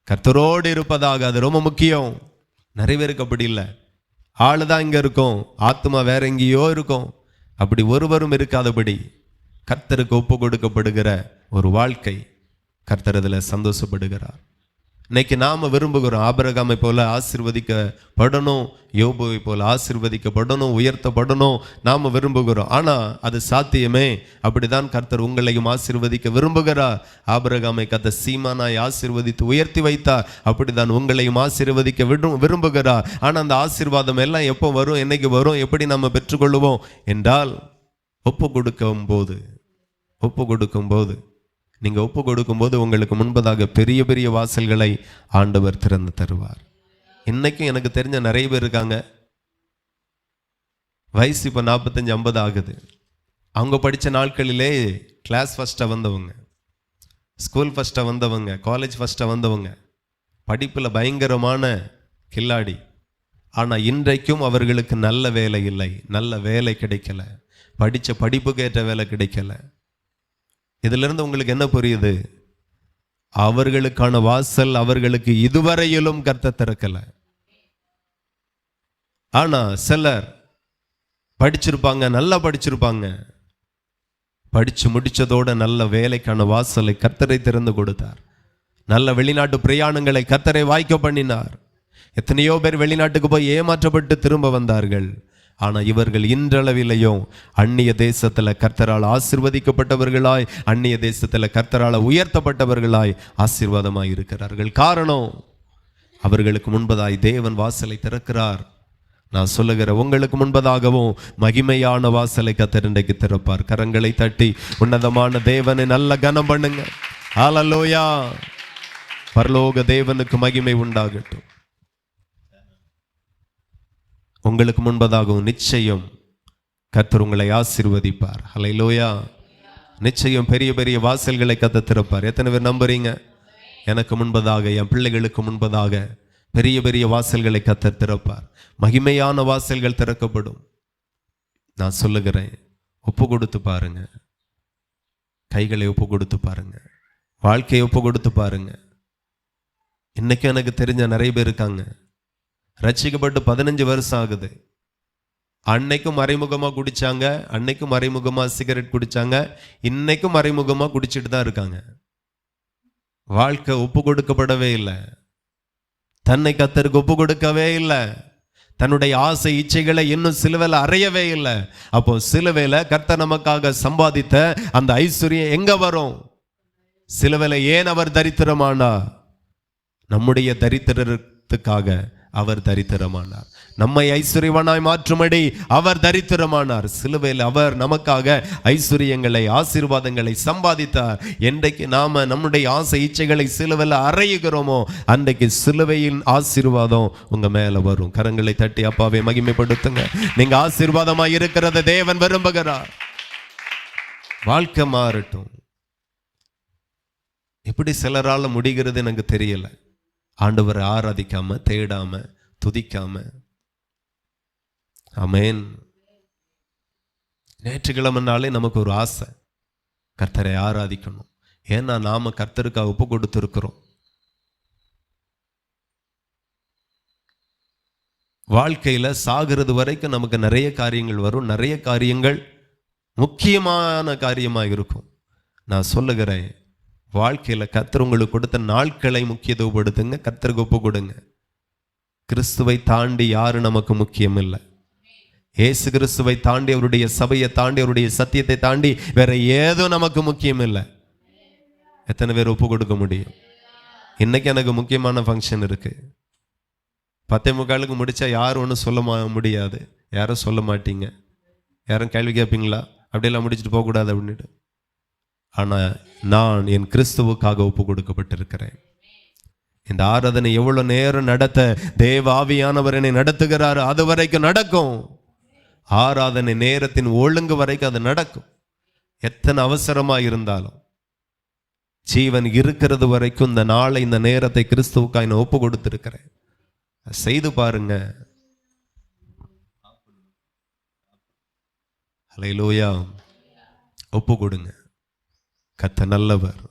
கர்த்தரோடு இருப்பதாக. அது ரொம்ப முக்கியம். நிறைய பேருக்கு அப்படி இல்லை. ஆளு தான் இங்கே இருக்கும், ஆத்மா வேற எங்கேயோ இருக்கும். அப்படி ஒருவரும் இருக்காதபடி கர்த்தருக்கு ஒப்பு கொடுக்கப்படுகிற ஒரு வாழ்க்கை, கர்த்தர் அதில் சந்தோஷப்படுகிறார். இன்னைக்கு நாம் விரும்புகிறோம், ஆபிரகாமை போல ஆசீர்வதிக்கப்படணும், யோபுவை போல ஆசீர்வதிக்கப்படணும், உயர்த்தப்படணும் நாம் விரும்புகிறோம். ஆனால் அது சாத்தியமே? அப்படிதான் கர்த்தர் உங்களையும் ஆசீர்வதிக்க விரும்புகிறார். ஆபிரகாமை கர்த்தர் சீமானாய் ஆசீர்வதித்து உயர்த்தி வைத்தார். அப்படிதான் உங்களையும் ஆசீர்வதிக்க விரும்புகிறார். ஆனால் அந்த ஆசீர்வாதம் எல்லாம் எப்போ வரும், என்னைக்கு வரும், எப்படி நம்ம பெற்றுக்கொள்ளுவோம் என்றால், ஒப்பு கொடுக்கும்போது நீங்கள் ஒப்பு கொடுக்கும்போது உங்களுக்கு முன்பதாக பெரிய பெரிய வாசல்களை ஆண்டவர் திறந்து தருவார். இன்னைக்கும் எனக்கு தெரிஞ்ச நிறைய பேர் இருக்காங்க, வயசு இப்போ 45-50 ஆகுது. அவங்க படித்த நாட்களிலே கிளாஸ் ஃபஸ்ட்டாக வந்தவங்க, ஸ்கூல் ஃபஸ்ட்டாக வந்தவங்க, காலேஜ் ஃபஸ்ட்டாக வந்தவங்க, படிப்பில் பயங்கரமான கில்லாடி. ஆனால் இன்றைக்கும் அவர்களுக்கு நல்ல வேலை இல்லை, நல்ல வேலை கிடைக்கல, படித்த படிப்புக்கு ஏற்ற வேலை கிடைக்கல. இதிலிருந்து உங்களுக்கு என்ன புரியுது? அவர்களுக்கான வாசல் அவர்களுக்கு இதுவரையிலும் கர்த்தர் திறக்கல. ஆனா சிலர் படிச்சிருப்பாங்க, நல்லா படிச்சிருப்பாங்க, படிச்சு முடிச்சதோட நல்ல வேலைக்கான வாசலை கர்த்தரை திறந்து கொடுத்தார். நல்ல வெளிநாட்டு பிரயாணங்களை கர்த்தரை வாய்க்க பண்ணினார். எத்தனையோ பேர் வெளிநாட்டுக்கு போய் ஏமாற்றப்பட்டு திரும்ப வந்தார்கள். ஆனால் இவர்கள் இன்றளவிலையும் அந்நிய தேசத்தில் கர்த்தரால் ஆசீர்வதிக்கப்பட்டவர்களாய், அந்நிய தேசத்தில் கர்த்தரால் உயர்த்தப்பட்டவர்களாய் ஆசீர்வாதமாய் இருக்கிறார்கள். காரணம், அவர்களுக்கு முன்பதாய் தேவன் வாசலை திறக்கிறார். நான் சொல்லுகிற உங்களுக்கு முன்பதாகவும் மகிமையான வாசலை கர்த்தர் இன்றைக்கு திறப்பார். கரங்களை தட்டி உன்னதமான தேவனை நல்ல கனம் பண்ணுங்க. ஹல்லேலூயா. பரலோக தேவனுக்கு மகிமை உண்டாகட்டும். உங்களுக்கு முன்பதாகவும் நிச்சயம் கர்த்தர் உங்களை ஆசீர்வதிப்பார். ஹல்லேலூயா. நிச்சயம் பெரிய பெரிய வாசல்களை கர்த்தர் திறப்பார். எத்தனை பேர் நம்புறீங்க? எனக்கு முன்பதாக, என் பிள்ளைகளுக்கு முன்பதாக பெரிய பெரிய வாசல்களை கர்த்தர் திறப்பார். மகிமையான வாசல்கள் திறக்கப்படும். நான் சொல்லுகிறேன், ஒப்பு கொடுத்து பாருங்க. கைகளை ஒப்பு கொடுத்து பாருங்க, வாழ்க்கையை ஒப்பு கொடுத்து பாருங்க. இன்னைக்கு எனக்கு தெரிஞ்ச நிறைய பேர் இருக்காங்க, ரட்சிக்கப்பட்டு 15 வருஷம் ஆகுது. அன்னைக்கும் மறைமுகமாக குடிச்சாங்க, அன்னைக்கும் மறைமுகமாக சிகரெட் குடிச்சாங்க, இன்னைக்கும் மறைமுகமாக குடிச்சிட்டு தான் இருக்காங்க. வாழ்க்கை ஒப்பு கொடுக்கப்படவே இல்லை, தன்னை கர்த்தருக்கு ஒப்பு கொடுக்கவே இல்லை, தன்னுடைய ஆசை இச்சைகளை இன்னும் சிலுவையில் அறையவே இல்லை. அப்போ சிலுவையில் கர்த்தர் நமக்காக சம்பாதித்த அந்த ஐஸ்வர்யம் எங்க வரும்? சிலுவையில் ஏன் அவர் தரித்திரமானார்? நம்முடைய தரித்திரத்துக்காக அவர் தரித்திரமானார். நம்மை ஐஸ்வர்யவானாய் மாற்றும்படி அவர் தரித்திரமானார். சிலுவையில் அவர் நமக்காக ஐஸ்வர்யங்களை ஆசீர்வாதங்களை சம்பாதித்தார். என்றைக்கு நாம நம்முடைய ஆசை இச்சைகளை சிலுவையில் அறையுகிறோமோ அன்றைக்கு சிலுவையின் ஆசீர்வாதம் உங்க மேல வரும். கரங்களை தட்டி அப்பாவை மகிமைப்படுத்துங்க. நீங்க ஆசீர்வாதமாய் இருக்கிறத தேவன் விரும்புகிறார். வாழ்க்கை மாறட்டும். எப்படி சிலரால முடிகிறது எனக்கு தெரியல. ஆண்டவரை ஆராதிக்காம, தேடாம, துதிக்காம. ஆமென். ஞாயிற்றுக்கிழமைனாலே நமக்கு ஒரு ஆசை, கர்த்தரை ஆராதிக்கணும். ஏன்னா நாம கர்த்தருக்காக ஒப்பு கொடுத்திருக்கிறோம். வாழ்க்கையில சாகிறது வரைக்கும் நமக்கு நிறைய காரியங்கள் வரும். நிறைய காரியங்கள் முக்கியமான காரியமாக இருக்கும். நான் சொல்லுகிறேன், வாழ்க்கையில் கர்த்தர் உங்களுக்கு கொடுத்த நாட்களை முக்கியத்துவப்படுத்துங்க, கர்த்தருக்கு ஒப்பு கொடுங்க. கிறிஸ்துவை தாண்டி யாரும் நமக்கு முக்கியம் இல்லை. இயேசு கிறிஸ்துவை தாண்டி, அவருடைய சபையை தாண்டி, அவருடைய சத்தியத்தை தாண்டி வேற ஏதோ நமக்கு முக்கியம் இல்லை. எத்தனை பேர் ஒப்பு கொடுக்க முடியும்? இன்னைக்கு எனக்கு முக்கியமான ஃபங்க்ஷன் இருக்கு, 10:45 முடிச்சா யாரும் ஒன்றும் சொல்ல முடியாது. யாரும் சொல்ல மாட்டீங்க, யாரும் கேள்வி கேட்பீங்களா? அப்படியெல்லாம் முடிச்சுட்டு போகக்கூடாது அப்படின்ட்டு. ஆனால் நான் என் கிறிஸ்துவுக்காக ஒப்பு கொடுக்கப்பட்டிருக்கிறேன். இந்த ஆராதனை எவ்வளவு நேரம் நடத்த தேவ ஆவியானவர் என்னை நடத்துகிறார், அது வரைக்கும் நடக்கும். ஆராதனை நேரத்தின் ஒழுங்கு வரைக்கும் அது நடக்கும். எத்தனை அவசரமா இருந்தாலும் ஜீவன் இருக்கிறது வரைக்கும் இந்த நாளை, இந்த நேரத்தை கிறிஸ்துவுக்காக நான் ஒப்பு கொடுத்திருக்கிறேன். செய்து பாருங்க. ஹல்லேலூயா. ஒப்பு கொடுங்க. கர்த்தர் நல்லவர்.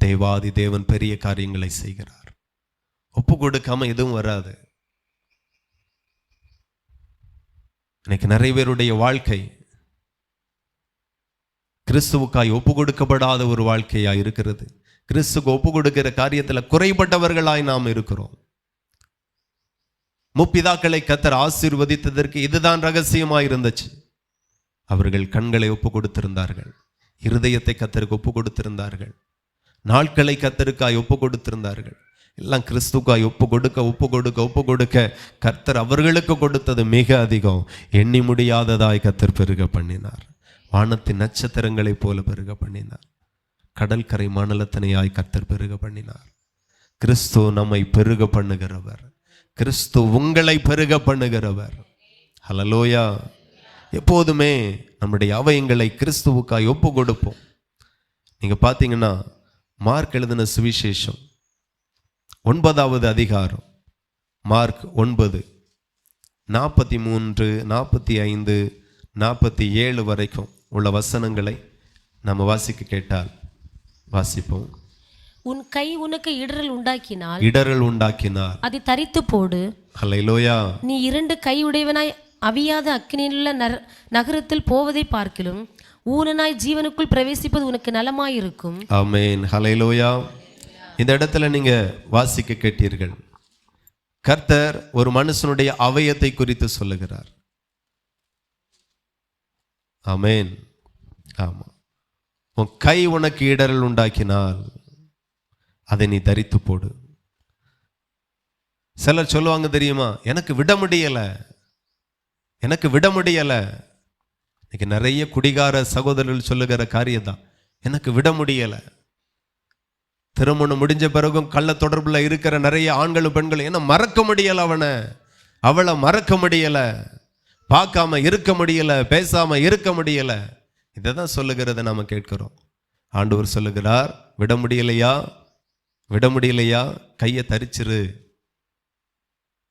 தேவாதி தேவன் பெரிய காரியங்களை செய்கிறார். ஒப்பு கொடுக்காம எதுவும் வராது. இன்னைக்கு நிறைய பேருடைய வாழ்க்கை கிறிஸ்துவுக்காய் ஒப்பு கொடுக்கப்படாத ஒரு வாழ்க்கையா இருக்கிறது. கிறிஸ்துக்கு ஒப்பு கொடுக்கிற காரியத்தில் குறைபட்டவர்களாய் நாம் இருக்கிறோம். முப்பிதாக்களை கர்த்தர் ஆசீர்வதித்ததற்கு இதுதான் ரகசியமாய் இருந்துச்சு. அவர்கள் கண்களை ஒப்பு கொடுத்திருந்தார்கள், இருதயத்தை கர்த்தருக்கு ஒப்பு கொடுத்திருந்தார்கள், நாட்களை கர்த்தருக்காய் ஒப்பு கொடுத்திருந்தார்கள். எல்லாம் கிறிஸ்துக்காய் ஒப்பு கொடுக்க கர்த்தர் அவர்களுக்கு கொடுத்தது மிக அதிகம். எண்ணி முடியாததாய் கர்த்தர் பெருக பண்ணினார். வானத்தின் நட்சத்திரங்களைப் போல பெருக பண்ணினார். கடற்கரை மணலத்தனையாய் கர்த்தர் பெருக பண்ணினார். கிறிஸ்து நம்மை பெருக பண்ணுகிறவர். கிறிஸ்து உங்களை பெருக பண்ணுகிறவர். ஹல்லேலூயா. எப்போதுமே நம்முடைய அவயங்களை கிறிஸ்துவுக்காய் ஒப்பு கொடுப்போம். நீங்க பார்த்தீங்கன்னா மார்க் எழுதின சுவிசேஷம் 9வது அதிகாரம், மார்க் 9, 43, 45, 47 வரைக்கும் உள்ள வசனங்களை நம்ம வாசிக்க கேட்டால் வாசிப்போம். உன் கை உனக்கு இடறல் உண்டாக்கினால் அதை தரித்து போடு. ஹல்லேலூயா. நீ 2 கையுடையவனாய் அவியாத அக்கினியிலுள்ள நகரத்தில் போவதை பார்க்கிலும் ஊனனாய் ஜீவனுக்குள் பிரவேசிப்பது உனக்கு நலமாயிருக்கும். ஆமென். ஹல்லேலூயா. இந்த இடத்துல நீங்க வாசிக்க கேட்டீர்கள். கர்த்தர் ஒரு மனுஷனுடைய அவயத்தை குறித்து சொல்லுகிறார். ஆமென். ஆமா. உன் கை உனக்கு இடறல் உண்டாக்கினால் அதை நீ தரித்து போடு. சிலர் சொல்லுவாங்க தெரியுமா, எனக்கு விட முடியல. இன்னைக்கு நிறைய குடிகார சகோதரர்கள் சொல்லுகிற காரியம் தான், எனக்கு விட முடியல. திருமணம் முடிஞ்ச பிறகும் கள்ள தொடர்புல இருக்கிற நிறைய ஆண்களும் பெண்களும் என்ன மறக்க முடியல, அவளை மறக்க முடியல, பார்க்காம இருக்க முடியல, பேசாம இருக்க முடியல. இதை தான் சொல்லுகிறத நாம கேட்கிறோம். ஆண்டவர் சொல்லுகிறார், விட முடியலையா கையை தரிச்சிரு.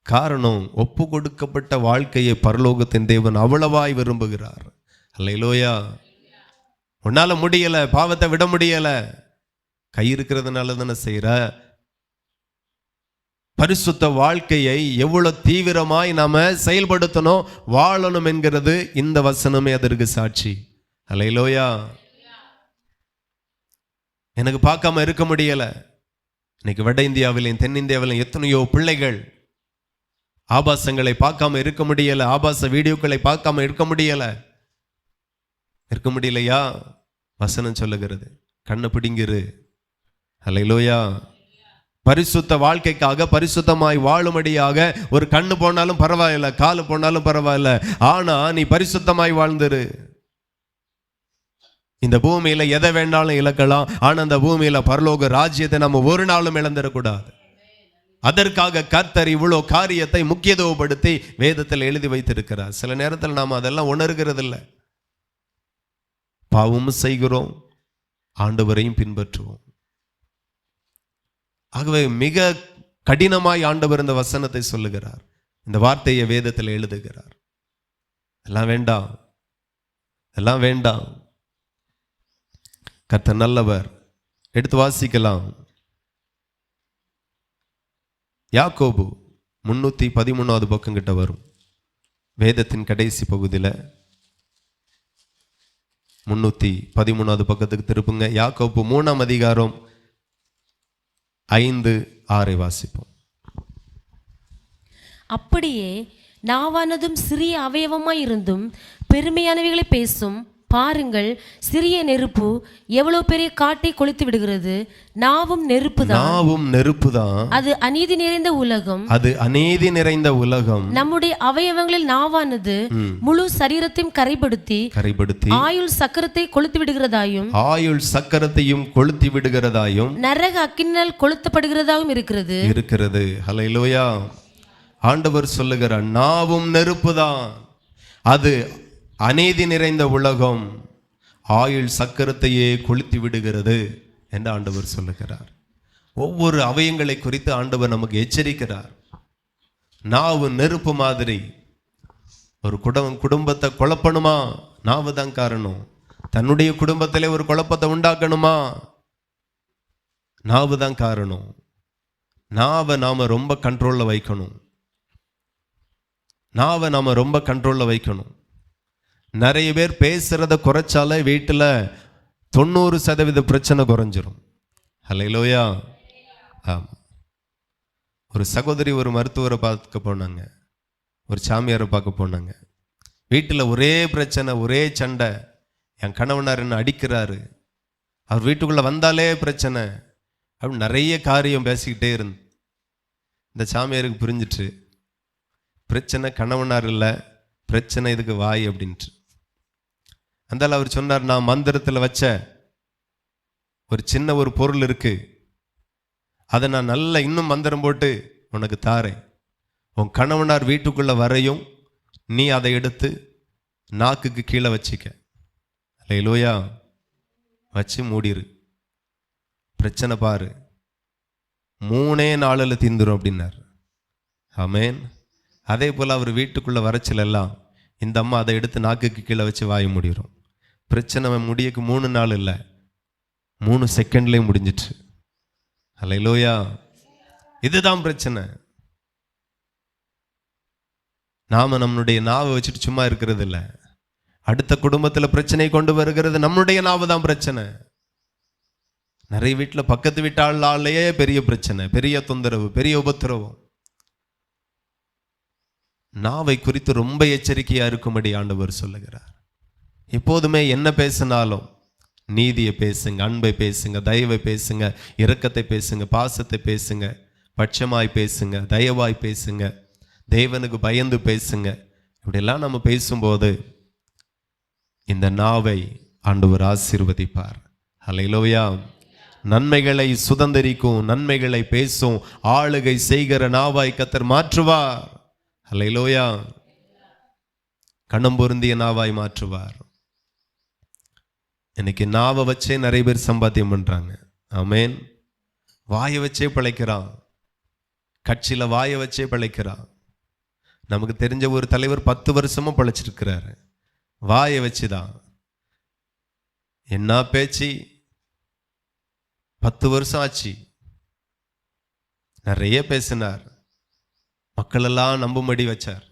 காரணம், ஒப்பு கொடுக்கப்பட்ட வாழ்க்கையை பரலோகத்தின் தேவன் அவ்வளவாய் விரும்புகிறார். அல்லேலூயா. உன்னால முடியல, பாவத்தை விட முடியல, கை இருக்கிறதுனால தானே செய்யற. பரிசுத்த வாழ்க்கையை எவ்வளவு தீவிரமாய் நாம செயல்படுத்தணும், வாழணும் என்கிறது இந்த வசனமே அதற்கு சாட்சி. அல்லேலூயா. எனக்கு பார்க்காம இருக்க முடியல. இன்னைக்கு வட இந்தியாவிலும் தென்னிந்தியாவிலும் எத்தனையோ பிள்ளைகள் ஆபாசங்களை பார்க்காம இருக்க முடியல, ஆபாச வீடியோக்களை பார்க்காம இருக்க முடியலையா? வசனம் சொல்லுகிறது, கண்ணை பிடிங்கிரு. அல்லேலூயா. பரிசுத்த வாழ்க்கைக்காக பரிசுத்தமாய் வாழும்படியாக ஒரு கண்ணு போனாலும் பரவாயில்ல, காலு போனாலும் பரவாயில்ல, ஆனா நீ பரிசுத்தமாய் வாழ்ந்துரு. இந்த பூமியில எதை வேண்டாலும் இழக்கலாம், ஆனா அந்த பூமியில பரலோக ராஜ்யத்தை நம்ம ஒரு நாளும் இழந்துடக்கூடாது. அதற்காக கர்த்தர் இவ்வளோ காரியத்தை முக்கியத்துவப்படுத்தி வேதத்தில் எழுதி வைத்திருக்கிறார். சில நேரத்தில் நாம் அதெல்லாம் உணர்கிறது இல்லை. பாவமும் செய்கிறோம், ஆண்டவரையும் பின்பற்றுவோம். ஆகவே மிக கடினமாய் ஆண்டவர் இந்த வசனத்தை சொல்லுகிறார், இந்த வார்த்தையை வேதத்தில் எழுதுகிறார். எல்லாம் வேண்டாம், எல்லாம் வேண்டாம். கர்த்தர் நல்லவர். எடுத்து வாசிக்கலாம். யாக்கோபு 313வது பக்கம் கிட்ட வரும். வேதத்தின் கடைசி பகுதியில் 313வது பக்கத்துக்கு திருப்புங்க. யாக்கோபு 3ஆம் அதிகாரம் 5-6 வாசிப்போம். அப்படியே நாவானதும் சிறிய அவயவமாய் இருந்தும் பெருமையானவைகளை பேசும். பாருங்கள், சிறிய நெருப்பு எவ்வளவு பெரிய காட்டை கொளுத்து விடுகிறது. நாவும் நெருப்புதான். அது அநீதி நிறைந்த உலகம். நம்முடைய அவயவங்களில் நாவானது முழு சரீரத்தையும் கரைப்படுத்தி ஆயுள் சக்கரத்தையும் கொளுத்தி விடுகிறதாயும் நரக அக்கினியால் கொளுத்தப்படுகிறதாயும் இருக்கிறது. ஹல்லேலூயா. ஆண்டவர் சொல்லுகிறார், நாவும் நெருப்புதான், அது அநீதி நிறைந்த உலகம், ஆயுள் சக்கரத்தையே கொளுத்தி விடுகிறது என்று ஆண்டவர் சொல்லுகிறார். ஒவ்வொரு அவயங்களை குறித்து ஆண்டவர் நமக்கு எச்சரிக்கிறார். நாவு நெருப்பு மாதிரி. ஒரு குடும்பத்தை குழப்பணுமா, நாவு தான் காரணம். தன்னுடைய குடும்பத்திலே ஒரு குழப்பத்தை உண்டாக்கணுமா, நாவு தான் காரணம். நாவை நாம ரொம்ப கண்ட்ரோல்ல வைக்கணும். நிறைய பேர் பேசுறத குறைச்சாலே வீட்டில் 90% பிரச்சனை குறைஞ்சிரும். ஹல்லேலூயா. ஆமாம். ஒரு சகோதரி ஒரு மருத்துவரை பார்க்க போனாங்க, ஒரு சாமியாரை பார்க்க போனாங்க. வீட்டில் ஒரே பிரச்சனை, ஒரே சண்டை. என் கணவனார் என்ன அடிக்கிறாரு, அவர் வீட்டுக்குள்ளே வந்தாலே பிரச்சனை அப்படின்னு நிறைய காரியம் பேசிக்கிட்டே இருந்து இந்த சாமியாருக்கு புரிஞ்சிட்டு, பிரச்சனை கணவனார் இல்லை, பிரச்சனை இதுக்கு வாய் அப்படின்ட்டு. அந்தால அவர் சொன்னார், நான் மந்திரத்தில் வச்ச ஒரு சின்ன ஒரு பொருள் இருக்கு, அதை நான் நல்லா இன்னும் மந்திரம் போட்டு உனக்கு தாரேன். உன் கணவனார் வீட்டுக்குள்ள வரையும் நீ அதை எடுத்து நாக்குக்கு கீழே வச்சிக்க. அல்லேலூயா. வச்சு மூடிரு. பிரச்சனை பாரு 3 நாளில் தீந்துரும் அப்படின்னார். ஆமேன். அதே போல் அவர் வீட்டுக்குள்ள வரைச்சல் எல்லாம் இந்த அம்மா அதை எடுத்து நாக்குக்கு கீழே வச்சு வாய முடியும். பிரச்சனை முடியக்கு 3 நாள் இல்லை, 3 செகண்ட்லேயே முடிஞ்சிட்டு. அல்லேலூயா. இதுதான் பிரச்சனை. நாம நம்மளுடைய நாவை வச்சுட்டு சும்மா இருக்கிறது இல்லை. அடுத்த குடும்பத்தில் பிரச்சனையை கொண்டு வருகிறது நம்மளுடைய நாவு தான் பிரச்சனை. நிறைய வீட்டில் பக்கத்து வீட்டாளாலேயே பெரிய பிரச்சனை, பெரிய தொந்தரவு, பெரிய உபத்திரவம். நாவை குறித்து ரொம்ப எச்சரிக்கையா இருக்கும்படி ஆண்டவர் சொல்லுகிறார். எப்போதுமே என்ன பேசினாலும் நீதியை பேசுங்க, அன்பை பேசுங்க, தயவை பேசுங்க, இரக்கத்தை பேசுங்க, பாசத்தை பேசுங்க, பட்சமாய் பேசுங்க, தயவாய் பேசுங்க, தேவனுக்கு பயந்து பேசுங்க. இப்படியெல்லாம் நம்ம பேசும்போது இந்த நாவை ஆண்டவர் ஆசீர்வதிப்பார். ஹல்லேலூயா. நன்மைகளை சுதந்தரிக்கும், நன்மைகளை பேசும், ஆளுகை செய்கிற நாவாய் கர்த்தர் மாற்றுவார். ஹல்லேலூயா. கணம் பொருந்திய நாவாய் மாற்றுவார். இன்னைக்கு நாவை வச்சே நிறைய பேர் சம்பாத்தியம் பண்றாங்க. ஆமேன். வாயை வச்சே பிழைக்கிறான், கட்சியில வாயை வச்சே பிழைக்கிறான். நமக்கு தெரிஞ்ச ஒரு தலைவர் 10 வருஷமும் பிழைச்சிருக்கிறாரு, வாயை வச்சுதான். என்ன பேச்சு, 10 வருஷம் ஆச்சு, நிறைய பேசினார், மக்களெல்லாம் நம்பும்படி வச்சார்.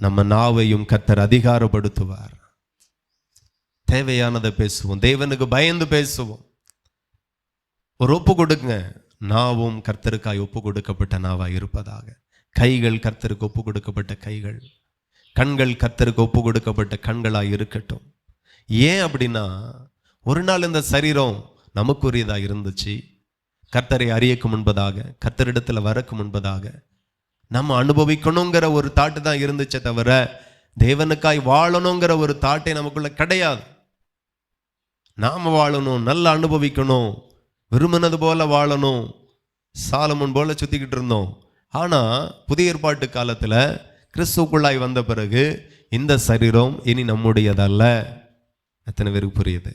நம்ம நாவையும் கர்த்தர் அதிகாரப்படுத்துவார். தேவையானதை பேசுவோம், தேவனுக்கு பயந்து பேசுவோம். ஒரு ஒப்பு கொடுங்க. நாவும் கர்த்தருக்காய் ஒப்பு கொடுக்கப்பட்ட நாவாய் இருப்பதாக. கைகள் கர்த்தருக்கு ஒப்பு கொடுக்கப்பட்ட கைகள், கண்கள் கர்த்தருக்கு ஒப்பு கொடுக்கப்பட்ட கண்களாய் இருக்கட்டும். ஏன் அப்படின்னா, ஒரு நாள் இந்த சரீரம் நமக்குரியதாக இருந்துச்சு, கர்த்தரை அறியக்கு முன்பதாக, கர்த்தரிடத்தில் வரக்கு முன்பதாக நம்ம அனுபவிக்கணுங்கிற ஒரு தாட்டு தான் இருந்துச்சே தவிர தேவனுக்காய் வாழணுங்கிற ஒரு தாட்டை நமக்குள்ள கிடையாது. நாம வாழணும், நல்லா அனுபவிக்கணும், விரும்பினது போல வாழணும், சாலமோன் போல சுத்திக்கிட்டு இருந்தோம். ஆனா புதிய ஏற்பாட்டு காலத்துல கிறிஸ்துக்குள்ளாய் வந்த பிறகு இந்த சரீரம் இனி நம்முடையதல்ல. எத்தனை பேருக்கு புரியுது?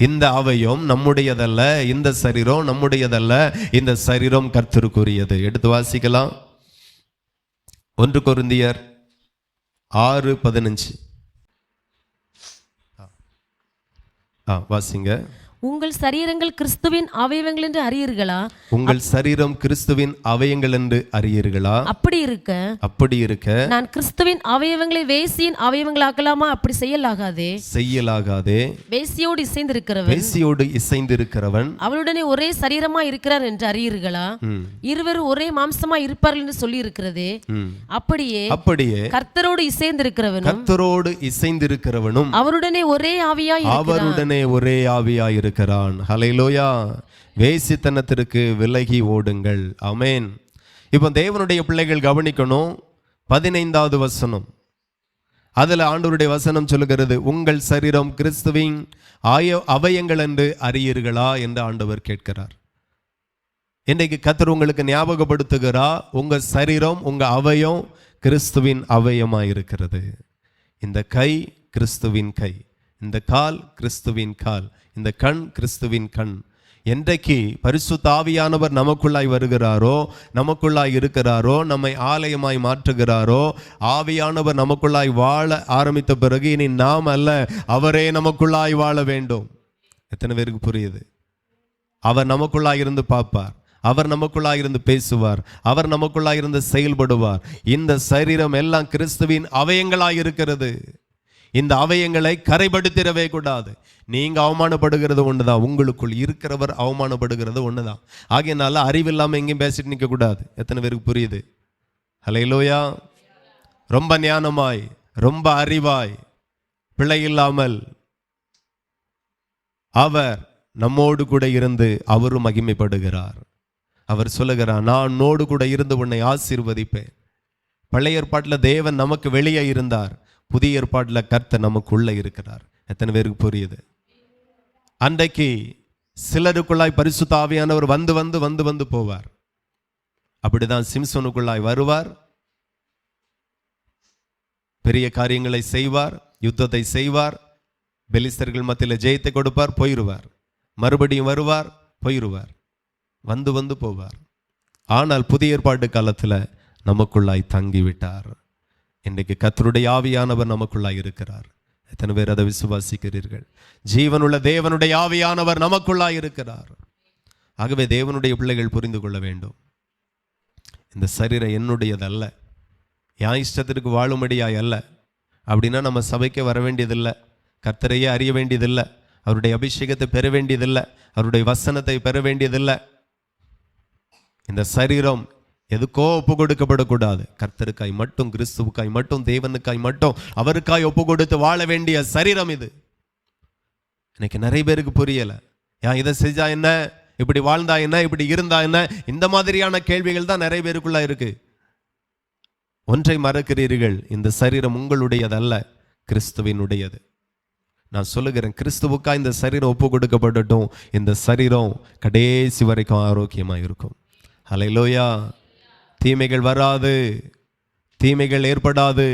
இந்த அவயம் நம்முடையதல்ல, இந்த சரீரம் நம்முடையதல்ல, இந்த சரீரம் கர்த்தருக்குரியது. எடுத்து வாசிக்கலாம். 1 கொரிந்தியர் 6:15. வாசிங்க. உங்கள் சரீரங்கள் கிறிஸ்துவின் அவயவங்கள் என்று அறியீர்களா? உங்கள் சரீரம் கிறிஸ்துவின் அவயங்கள் என்று அறியீர்களா? அப்படி இருக்க நான் கிறிஸ்துவின் அவயவங்களை வேசியின் அவயவங்களாக்கலாமா? அப்படி செய்யலாகாதே. வேசியோடு இசைந்திருக்கிறவன் அவளுடனே ஒரே சரீரமா இருக்கிறார் என்று அறியீர்களா? இருவரும் ஒரே மாம்சமா இருப்பார்கள் என்று சொல்லி இருக்கிறதே. அப்படியே கர்த்தரோடு இசைந்திருக்கிறவனும் அவருடனே ஒரே ஆவியாய் இருக்கிறான். ஹல்லேலூயா. வேசித்தனத்திற்கு விலகி ஓடுங்கள். ஆமென். இப்போ தேவனுடைய பிள்ளைகள் கவனிக்கணும். 15வது வசனம், அதுல ஆண்டவருடைய வசனம் சொல்லுகிறது, உங்கள் சரீரம் கிறிஸ்துவின் அவயங்கள் என்று அறியீர்களா என்று ஆண்டவர் கேட்கிறார். இன்றைக்கு கர்த்தர் உங்களுக்கு ஞாபகப்படுத்துகிறா, உங்க சரீரம், உங்க அவயம் கிறிஸ்துவின் அவயமாயிருக்கிறது. இந்த கை கிறிஸ்துவின் கை, இந்த கால் கிறிஸ்துவின் கால், இந்த கண் கிறிஸ்துவின் கண். என்றைக்கு பரிசுத்த ஆவியானவர் நமக்குள்ளாய் வருகிறாரோ, நமக்குள்ளாய் இருக்கிறாரோ, நம்மை ஆலயமாய் மாற்றுகிறாரோ, ஆவியானவர் நமக்குள்ளாய் வாழ ஆரம்பித்த பிறகு இனி நாம் அல்ல, அவரே நமக்குள்ளாய் வாழ வேண்டும். எத்தனை பேருக்கு புரியுது? அவர் நமக்குள்ளாய் இருந்து பார்ப்பார், அவர் நமக்குள்ளாய் இருந்து பேசுவார், அவர் நமக்குள்ளாய் இருந்து செயல்படுவார். இந்த சரீரம் எல்லாம் கிறிஸ்துவின் அவயங்களாய் இருக்கிறது. இந்த அவயங்களை கரைப்படுத்திடவே கூடாது. நீங்க அவமானப்படுகிறது ஒண்ணுதான், உங்களுக்குள் இருக்கிறவர் அவமானப்படுகிறது ஒண்ணுதான். ஆகையினால அறிவில்லாம எங்கேயும் பேசிட்டு நிற்க கூடாது. எத்தனை பேருக்கு புரியுது? ஹல்லேலூயா. ரொம்ப ஞானமாய், ரொம்ப அறிவாய், பிழை இல்லாமல் அவர் நம்மோடு கூட இருந்து அவரும் மகிமைப்படுகிறார். அவர் சொல்லுகிறார், நான் உன்னோடு கூட இருந்து உன்னை ஆசீர்வதிப்பேன். பழைய ஏற்பாட்டில் தேவன் நமக்கு வெளியே இருந்தார், புதிய ஏற்பாட்டில் கர்த்தர் நமக்குள்ள இருக்கிறார். எத்தனை பேருக்கு புரியுது? அன்றைக்கு சிலருக்குள்ளாய் பரிசுத்த ஆவியானவர் வந்து வந்து வந்து வந்து போவார். அப்படிதான் சிம்சோனுக்குள்ளாய் வருவார், பெரிய காரியங்களை செய்வார், யுத்தத்தை செய்வார், பெலிஸ்தர்கள் மத்தியில் ஜெயத்தை கொடுப்பார், போயிடுவார். மறுபடியும் வருவார், போயிடுவார், வந்து வந்து போவார். ஆனால் புதிய ஏற்பாட்டு காலத்தில் நமக்குள்ளாய் தங்கிவிட்டார். இன்றைக்கு கர்த்தருடைய ஆவியானவர் நமக்குள்ளாய் இருக்கிறார். எத்தனை பேர் அதை விசுவாசிக்கிறீர்கள்? ஜீவனுள்ள தேவனுடைய ஆவியானவர் நமக்குள்ளாய் இருக்கிறார். ஆகவே தேவனுடைய பிள்ளைகள் புரிந்து கொள்ள வேண்டும், இந்த சரீரம் என்னுடையதல்ல, என் இஷ்டத்திற்கு வாழும்படியாய் அல்ல. அப்படின்னா நம்ம சபைக்கு வர வேண்டியதில்லை, கர்த்தரையே அறிய வேண்டியதில்லை, அவருடைய அபிஷேகத்தை பெற வேண்டியதில்லை, அவருடைய வசனத்தை பெற வேண்டியதில்லை. இந்த சரீரம் எதுக்கோ ஒப்பு கொடுக்கப்படக்கூடாது. கர்த்தருக்காய் மட்டும், கிறிஸ்துவுக்காய் மட்டும், தேவனுக்காய் மட்டும், அவருக்காய் ஒப்பு கொடுத்து வாழ வேண்டிய சரீரம் இது. இன்னைக்கு நிறைய பேருக்கு புரியல. ஏன் இதை செஞ்சா என்ன, இப்படி வாழ்ந்தா என்ன, இப்படி இருந்தா என்ன, இந்த மாதிரியான கேள்விகள் தான் நிறைய பேருக்குள்ள இருக்கு. ஒன்றை மறக்கிறீர்கள், இந்த சரீரம் உங்களுடையதல்ல, கிறிஸ்துவினுடையது. நான் சொல்லுகிறேன், கிறிஸ்துவுக்காய் இந்த சரீரம் ஒப்பு கொடுக்கப்படட்டும். இந்த சரீரம் கடைசி வரைக்கும் ஆரோக்கியமாக இருக்கும். ஹல்லேலூயா. தீமைகள் வராது, தீமைகள் ஏற்படாது.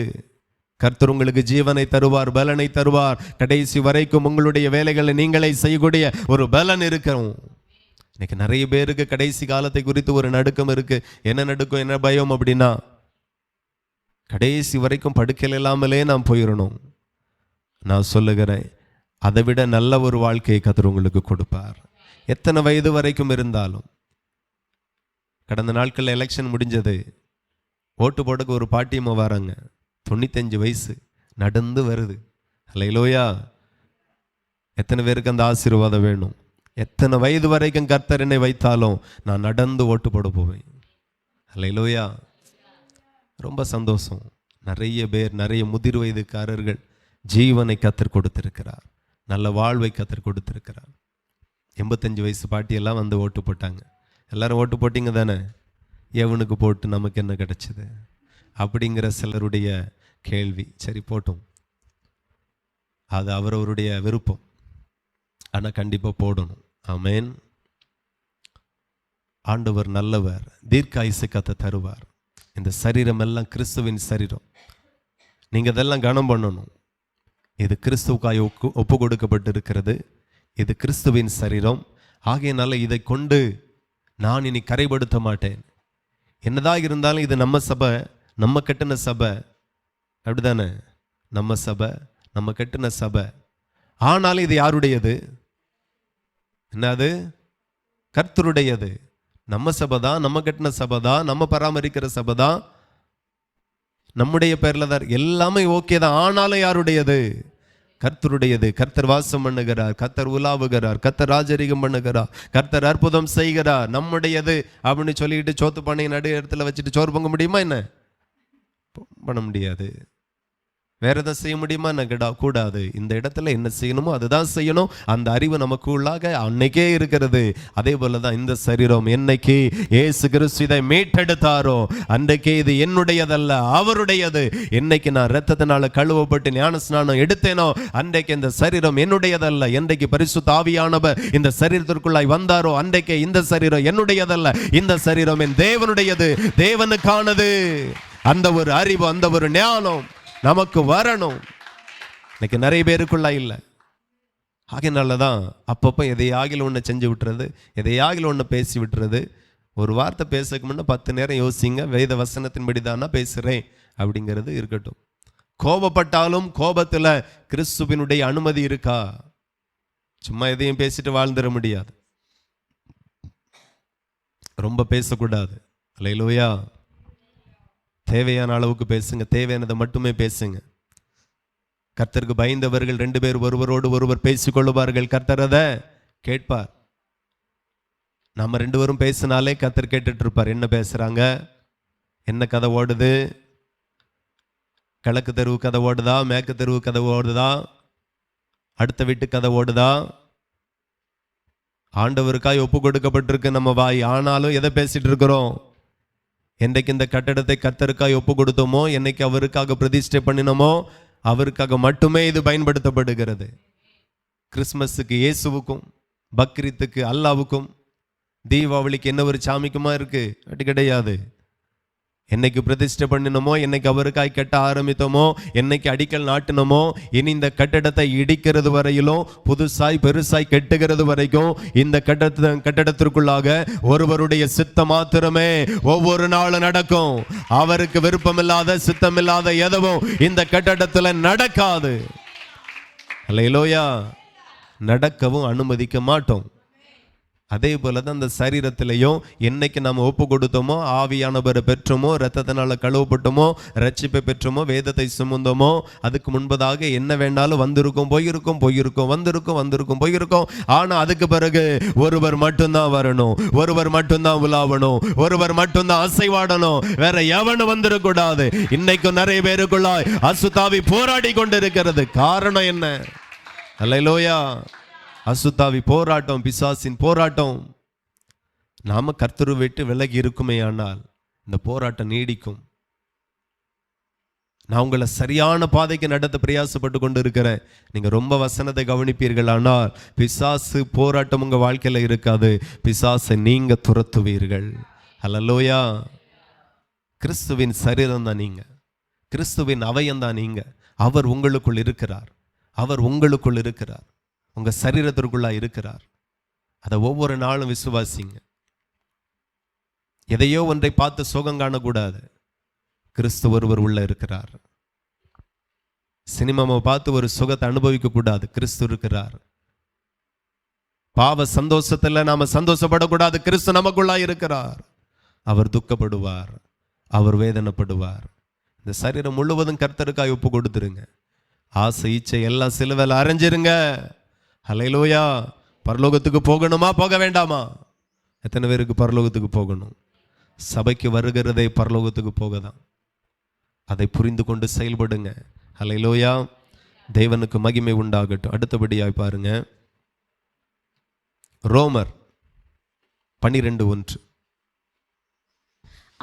கர்த்தர் உங்களுக்கு ஜீவனை தருவார், பலனை தருவார். கடைசி வரைக்கும் உங்களுடைய வேலைகளை நீங்களே செய்யக்கூடிய ஒரு பலன் இருக்கும். இன்னைக்கு நிறைய பேருக்கு கடைசி காலத்தை குறித்து ஒரு நடுக்கம் இருக்கு. என்ன நடுக்கம், என்ன பயம் அப்படின்னா, கடைசி வரைக்கும் படுக்கையில் இல்லாமலே நான் போயிடணும். நான் சொல்லுகிறேன், அதை விட நல்ல ஒரு வாழ்க்கையை கர்த்தர் உங்களுக்கு கொடுப்பார். எத்தனை வயது வரைக்கும் இருந்தாலும். கடந்த நாட்களில் எலெக்ஷன் முடிஞ்சது, ஓட்டு போடக்கு ஒரு பாட்டியம்மா வராங்க, 95 வயசு, நடந்து வருது. ஹல்லேலூயா. எத்தனை பேருக்கு அந்த ஆசீர்வாதம் வேணும்? எத்தனை வயது வரைக்கும் கர்த்தர் என்னை வைத்தாலும் நான் நடந்து ஓட்டு போட போவேன். ஹல்லேலூயா. ரொம்ப சந்தோஷம். நிறைய பேர், நிறைய முதிர் வயதுக்காரர்கள் ஜீவனை கர்த்தர் கொடுத்திருக்கிறார், நல்ல வாழ்வை கர்த்தர் கொடுத்திருக்கிறார். 85 வயசு பாட்டியெல்லாம் வந்து ஓட்டு போட்டாங்க. எல்லாரும் ஓட்டு போட்டிங்க தானே, எவனுக்கு போட்டு நமக்கு என்ன கிடைச்சது அப்படிங்கிற சிலருடைய கேள்வி. சரி போட்டும், அது அவரவருடைய விருப்பம். ஆனால் கண்டிப்பாக போடணும். ஆமேன். ஆண்டவர் நல்லவர், தீர்க்காயுசு கத்த தருவார். இந்த சரீரம் எல்லாம் கிறிஸ்துவின் சரீரம். நீங்கள் இதெல்லாம் கனம் பண்ணணும். இது கிறிஸ்துவுக்காய் ஒப்பு கொடுக்கப்பட்டு இருக்கிறது. இது கிறிஸ்துவின் சரீரம். ஆகையினால இதை கொண்டு நான் இனி கரைப்படுத்த மாட்டேன். என்னதான் இருந்தாலும் இது நம்ம சபை, நம்ம கட்டின சபை, அப்படிதானே? நம்ம சபை, நம்ம கட்டின சபை. ஆனாலும் இது யாருடையது? என்னது? கர்த்தருடையது. நம்ம சபை தான், நம்ம கட்டின சபை தான், நம்ம பராமரிக்கிற சபை தான், நம்முடைய பேர்ல தான். எல்லாமே ஓகே தான். ஆனாலும் யாருடையது? கர்த்தருடையது. கர்த்தர் வாசம் பண்ணுகிறார், கர்த்தர் உலாவுகிறார், கர்த்தர் ராஜரிகம் பண்ணுகிறார், கர்த்தர் அற்புதம் செய்கிறார். நம்முடையது அப்படின்னு சொல்லிட்டு சோத்து பானை நடு இடத்துல வச்சுட்டு சோறு பொங்க முடியுமா? என்ன பண்ண முடியாது. வேற எதை செய்ய முடியுமா? என்ன கூடாது. இந்த இடத்துல என்ன செய்யணுமோ அதுதான் செய்யணும். அந்த அறிவு நமக்கு உள்ளாக அன்னைக்கே இருக்கிறது. அதே போலதான் இந்த சரீரம். என்னைக்கு இயேசு கிறிஸ்து இதை மீட்டெடுத்தாரோ அன்றைக்கே இது என்னுடையதல்ல, அவருடையது. என்னைக்கு நான் இரத்தத்தினால கழுவப்பட்டு ஞான ஸ்நானம் எடுத்தேனோ அன்றைக்கு இந்த சரீரம் என்னுடையதல்ல. என்றைக்கு பரிசுத்த ஆவியானவர் இந்த சரீரத்திற்குள்ளாய் வந்தாரோ அன்றைக்கே இந்த சரீரம் என்னுடையதல்ல, இந்த சரீரம் என் தேவனுடையது, தேவனுக்கானது. அந்த ஒரு அறிவு, அந்த ஒரு ஞானம் நமக்கு வரணும். இன்னைக்கு நிறைய பேருக்குள்ள இல்லை. ஆகையினாலதான் அப்பப்போ எதையாகில ஒன்று செஞ்சு விட்டுறது, எதையாகில ஒன்று பேசி விட்டுறது. ஒரு வார்த்தை பேசக்கு முன்ன 10 நேரம் யோசிங்க. வேத வசனத்தின்படி தானா பேசுறேன் அப்படிங்கிறது இருக்கட்டும். கோபப்பட்டாலும் கோபத்துல கிறிஸ்துவினுடைய அனுமதி இருக்கா? சும்மா எதையும் பேசிட்டு வாழ்ந்துட முடியாது. ரொம்ப பேசக்கூடாது. அல்லேலூயா. தேவையான அளவுக்கு பேசுங்க, தேவையானதை மட்டுமே பேசுங்க. கர்த்தருக்கு பயந்தவர்கள் 2 பேர் ஒருவரோடு ஒருவர் பேசிக்கொள்ளுவார்கள், கர்த்தர் அதை கேட்பார். நம்ம 2 பேரும் பேசினாலே கர்த்தர் கேட்டுட்டு இருப்பார். என்ன பேசுறாங்க, என்ன கதை ஓடுது, கிழக்கு தெருவு கதை ஓடுதா, மேற்கு தெருவு கதை ஓடுதா, அடுத்த வீட்டு கதை ஓடுதா? ஆண்டவருக்காய் ஒப்பு கொடுக்கப்பட்டிருக்கு நம்ம வாய். ஆனாலும் எதை பேசிட்டு இருக்கிறோம்? என்றைக்கு இந்த கட்டடத்தை கர்த்தருக்காய் ஒப்பு கொடுத்தோமோ, என்னைக்கு அவருக்காக பிரதிஷ்டை பண்ணினோமோ அவருக்காக மட்டுமே இது பயன்படுத்தப்படுகிறது. கிறிஸ்மஸுக்கு இயேசுவுக்கும், பக்ரீத்துக்கு அல்லாவுக்கும், தீபாவளிக்கு என்ன ஒரு சாமிக்குமா இருக்கு? அப்படி கிடையாது. என்னைக்கு பிரதிஷ்டை பண்ணினோமோ, என்னைக்கு அவருக்காய் கட்ட ஆரம்பித்தோமோ, என்னைக்கு அடிக்கல் நாட்டினோமோ, இனி இந்த கட்டடத்தை இடிக்கிறது வரையிலும், புதுசாய் பெருசாய் கட்டுகிறது வரைக்கும் இந்த கட்டடத்திற்குள்ளாக ஒருவருடைய சித்தம் மாத்திரமே ஒவ்வொரு நாளும் நடக்கும். அவருக்கு விருப்பமில்லாத, சித்தமில்லாத எதுவும் இந்த கட்டடத்துல நடக்காது. அல்லேலூயா. நடக்கவும் அனுமதிக்க மாட்டோம். அதே போலதான் அந்த சரீரத்திலையும் என்னைக்கு நம்ம ஒப்பு கொடுத்தோமோ, ஆவியானவரை பெற்றோமோ, இரத்தத்தினால கழுவப்பட்டோமோ, ரட்சிப்பை பெற்றோமோ, வேதத்தை சுமந்தோமோ, அதுக்கு முன்பதாக என்ன வேண்டாலும் வந்திருக்கும், போயிருக்கும், போயிருக்கும், வந்திருக்கும், வந்திருக்கும், போயிருக்கும். ஆனா அதுக்கு பிறகு ஒருவர் மட்டும்தான் வரணும், ஒருவர் மட்டும்தான் உலாவணும், ஒருவர் மட்டும்தான் அசைவாடணும். வேற எவனும் வந்துடக்கூடாது. இன்னைக்கும் நிறைய பேருக்குள்ள அசுத்தாவி போராடி கொண்டிருக்கிறது. காரணம் என்ன? அல்லேலூயா. அசுத்தாவி போராட்டம், பிசாசின் போராட்டம். நாம கர்த்தரை விட்டு விலகி இருக்குமே ஆனால் இந்த போராட்டம் நீடிக்கும். நான் உங்களை சரியான பாதைக்கு நடத்த பிரயாசப்பட்டு கொண்டு இருக்கிறேன். நீங்க ரொம்ப வசனத்தை கவனிப்பீர்கள். ஆனால் பிசாசு போராட்டம் உங்க வாழ்க்கையில இருக்காது. பிசாசை நீங்க துரத்துவீர்கள். அல்லேலூயா. கிறிஸ்துவின் சரீரம் தான் நீங்க, கிறிஸ்துவின் அவயம் தான் நீங்க. அவர் உங்களுக்குள் இருக்கிறார், அவர் உங்களுக்குள் இருக்கிறார், உங்க சரீரத்திற்குள்ளா இருக்கிறார். அதை ஒவ்வொரு நாளும் விசுவாசிங்க. எதையோ ஒன்றை பார்த்து சோகம் காணக்கூடாது. கிறிஸ்து ஒருவர் உள்ள இருக்கிறார். சினிமாவை பார்த்து ஒரு சுகத்தை அனுபவிக்க கூடாது. கிறிஸ்து இருக்கிறார். பாவ சந்தோஷத்துல நாம சந்தோஷப்படக்கூடாது. கிறிஸ்து நமக்குள்ளா இருக்கிறார். அவர் துக்கப்படுவார், அவர் வேதனைப்படுவார். இந்த சரீரம் முழுவதும் கர்த்தருக்காய் ஒப்பு கொடுத்துருங்க. ஆசை இச்சை எல்லாம் சிலுவையில் அரைஞ்சிருங்க. அல்லேலூயா. பரலோகத்துக்கு போகணுமா, போக வேண்டாமா? எத்தனை பேருக்கு பரலோகத்துக்கு போகணும்? சபைக்கு வருகிறதே பரலோகத்துக்கு போகதான். அதை புரிந்து கொண்டு செயல்படுங்க. அல்லேலூயா. தேவனுக்கு மகிமை உண்டாகட்டும். அடுத்தபடியாய் பாருங்க, ரோமர் 12:1.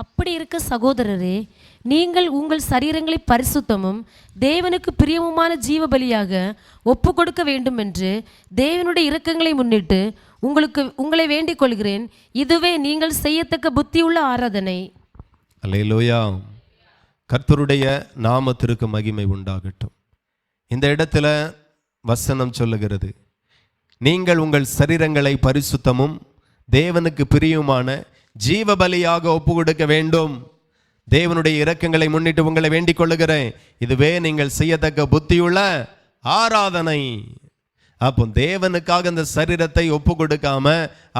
அப்படி இருக்க சகோதரரே, நீங்கள் உங்கள் சரீரங்களை பரிசுத்தமும் தேவனுக்கு பிரியமுமான ஜீவ பலியாக ஒப்பு கொடுக்க வேண்டும் என்று தேவனுடைய இரக்கங்களை முன்னிட்டு உங்களை வேண்டிக் கொள்கிறேன். இதுவே நீங்கள் செய்யத்தக்க புத்தியுள்ள ஆராதனை. அல்லேலூயா. கர்த்தருடைய நாமத்திற்கு மகிமை உண்டாகட்டும். இந்த இடத்துல வசனம் சொல்லுகிறது, நீங்கள் உங்கள் சரீரங்களை பரிசுத்தமும் தேவனுக்கு பிரியமான ஜீவ பலியாக ஒப்பு கொடுக்க வேண்டும். தேவனுடைய இரக்கங்களை முன்னிட்டு உங்களை வேண்டிக் கொள்ளுகிறேன். இதுவே நீங்கள் செய்யத்தக்க புத்தியுள்ள ஆராதனை. அப்போ தேவனுக்காக அந்த சரீரத்தை ஒப்பு கொடுக்காம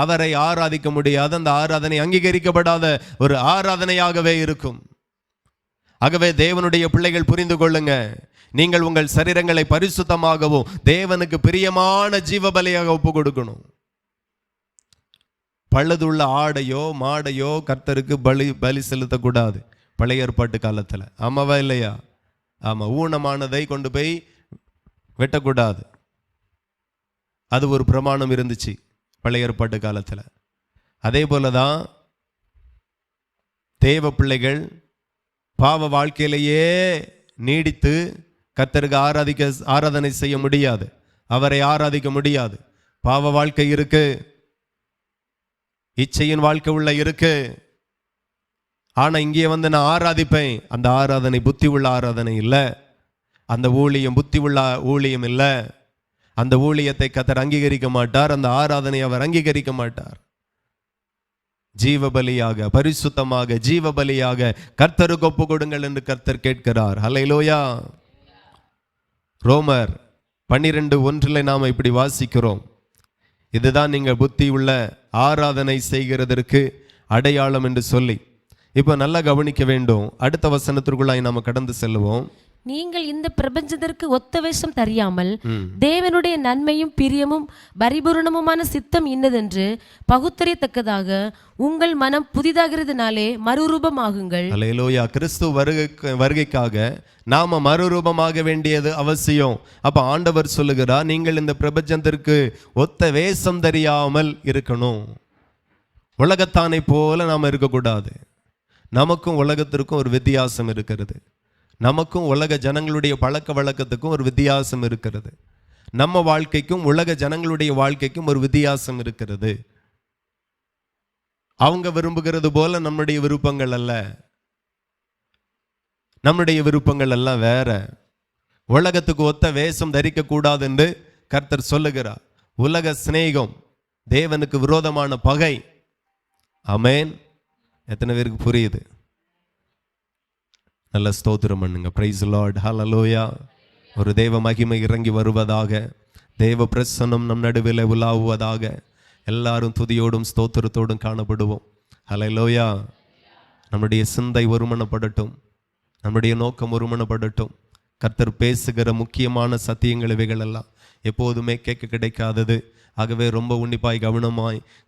அவரை ஆராதிக்க முடியாத, அந்த ஆராதனை அங்கீகரிக்கப்படாத ஒரு ஆராதனையாகவே இருக்கும். ஆகவே தேவனுடைய பிள்ளைகள் புரிந்து கொள்ளுங்க, நீங்கள் உங்கள் சரீரங்களை பரிசுத்தமாகவும் தேவனுக்கு பிரியமான ஜீவ பலியாக ஒப்பு கொடுக்கணும். பழுதுள்ள ஆடையோ மாடையோ கர்த்தருக்கு பலி செலுத்தக்கூடாது பழைய ஏற்பாட்டு காலத்தில். ஆமாவா இல்லையா? ஆமாம். ஊனமானதை கொண்டு போய் வெட்டக்கூடாது. அது ஒரு பிரமாணம் இருந்துச்சு பழைய ஏற்பாட்டு காலத்தில். அதே போல தான் தேவ பிள்ளைகள் பாவ வாழ்க்கையிலேயே நீடித்து கர்த்தருக்கு ஆராதனை செய்ய முடியாது, அவரை ஆராதிக்க முடியாது. பாவ வாழ்க்கை இருக்கு, இச்சையின் வாழ்க்கை உள்ள இருக்கு. ஆனா இங்கே வந்து நான் ஆராதிப்பேன், அந்த ஆராதனை புத்தி உள்ள ஆராதனை இல்லை. அந்த ஊழியம் புத்தி உள்ள ஊழியம் இல்லை. அந்த ஊழியத்தை கர்த்தர் அங்கீகரிக்க மாட்டார், அந்த ஆராதனை அவர் அங்கீகரிக்க மாட்டார். ஜீவ பலியாக பரிசுத்தமாக ஜீவ பலியாக கர்த்தருக்கு ஒப்பு கொடுங்கள் என்று கர்த்தர் கேட்கிறார். ஹல்லேலூயா. ரோமர் 12:1 நாம் இப்படி வாசிக்கிறோம், இதுதான் நீங்கள் புத்தி உள்ள ஆராதனை செய்கிறதற்கு அடையாளம் என்று சொல்லி. இப்போ நல்லா கவனிக்க வேண்டும். அடுத்த வசனத்திற்குள்ளாய் நாம் கடந்து செல்லுவோம். நீங்கள் இந்த பிரபஞ்சத்திற்கு ஒத்த வேஷம் தெரியாமல் தேவனுடைய நன்மையும் பிரியமும் பரிபூரணமுமான சித்தம் இன்னதென்று பகுத்தறியத்தக்கதாக உங்கள் மனம் புதிதாகிறதுனாலே மறுரூபமாகுங்கள். அல்லேலூயா. கிறிஸ்து வருகைக்காக நாம மறுரூபமாக வேண்டியது அவசியம். அப்ப ஆண்டவர் சொல்லுகிறார், நீங்கள் இந்த பிரபஞ்சத்திற்கு ஒத்த வேஷம் தெரியாமல் இருக்கணும். உலகத்தானை போல நாம் இருக்கக்கூடாது. நமக்கும் உலகத்திற்கும் ஒரு வித்தியாசம் இருக்கிறது. நமக்கும் உலக ஜனங்களுடைய பழக்க வழக்கத்துக்கும் ஒரு வித்தியாசம் இருக்கிறது. நம்ம வாழ்க்கைக்கும் உலக ஜனங்களுடைய வாழ்க்கைக்கும் ஒரு வித்தியாசம் இருக்கிறது. அவங்க விரும்புகிறது போல நம்முடைய விருப்பங்கள் அல்ல. நம்முடைய விருப்பங்கள் எல்லாம் வேற. உலகத்துக்கு ஒத்த வேஷம் தரிக்க கூடாது என்று கர்த்தர் சொல்லுகிறார். உலக சிநேகம் தேவனுக்கு விரோதமான பகை. ஆமென். எத்தனை பேருக்கு புரியுது? நல்ல ஸ்தோத்திரம் பண்ணுங்க. Praise lord. ஹல்லேலூயா. ஒரு தேவ மகிமை இறங்கி வருவதாக, தேவ பிரசன்னம் நம் நடுவில் உலாவுவதாக. எல்லாரும் துதியோடும் ஸ்தோத்திரத்தோடும் காணப்படுவோம். ஹல்லேலூயா. நம்முடைய சிந்தை ஒருமனப்படட்டும், நம்முடைய நோக்கம் ஒருமனப்படட்டும். கர்த்தர் பேசுகிற முக்கியமான சத்தியங்கள் இவைகள் எல்லாம் எப்போதுமே கேட்க கிடைக்காதது. ஆகவே ரொம்ப உன்னிப்பாய்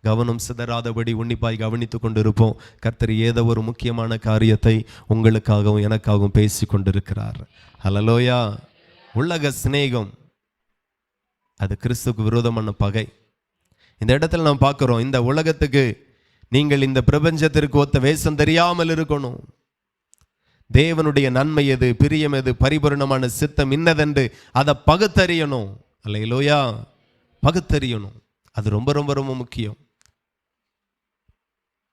கவனம் சிதறாதபடி உன்னிப்பாய் கவனித்து கொண்டிருப்போம். கர்த்தர் ஏதோ ஒரு முக்கியமான காரியத்தை உங்களுக்காகவும் எனக்காகவும் பேசி கொண்டிருக்கிறார். ஹல்லேலூயா. உலக சிநேகம் அது கிறிஸ்துவுக்கு விரோதமான பகை. இந்த இடத்துல நாம் பார்க்கிறோம், இந்த உலகத்துக்கு நீங்கள் இந்த பிரபஞ்சத்திற்கு ஒத்த வேஷம் தெரியாமல் இருக்கணும். தேவனுடைய நன்மை எது, பிரியம் எது, பரிபூரணமான சித்தம் இன்னதென்று அதை பகுத்தறியணும். அல்லேலூயா. பகுத்தறியணும். அது ரொம்ப ரொம்ப ரொம்ப முக்கியம்.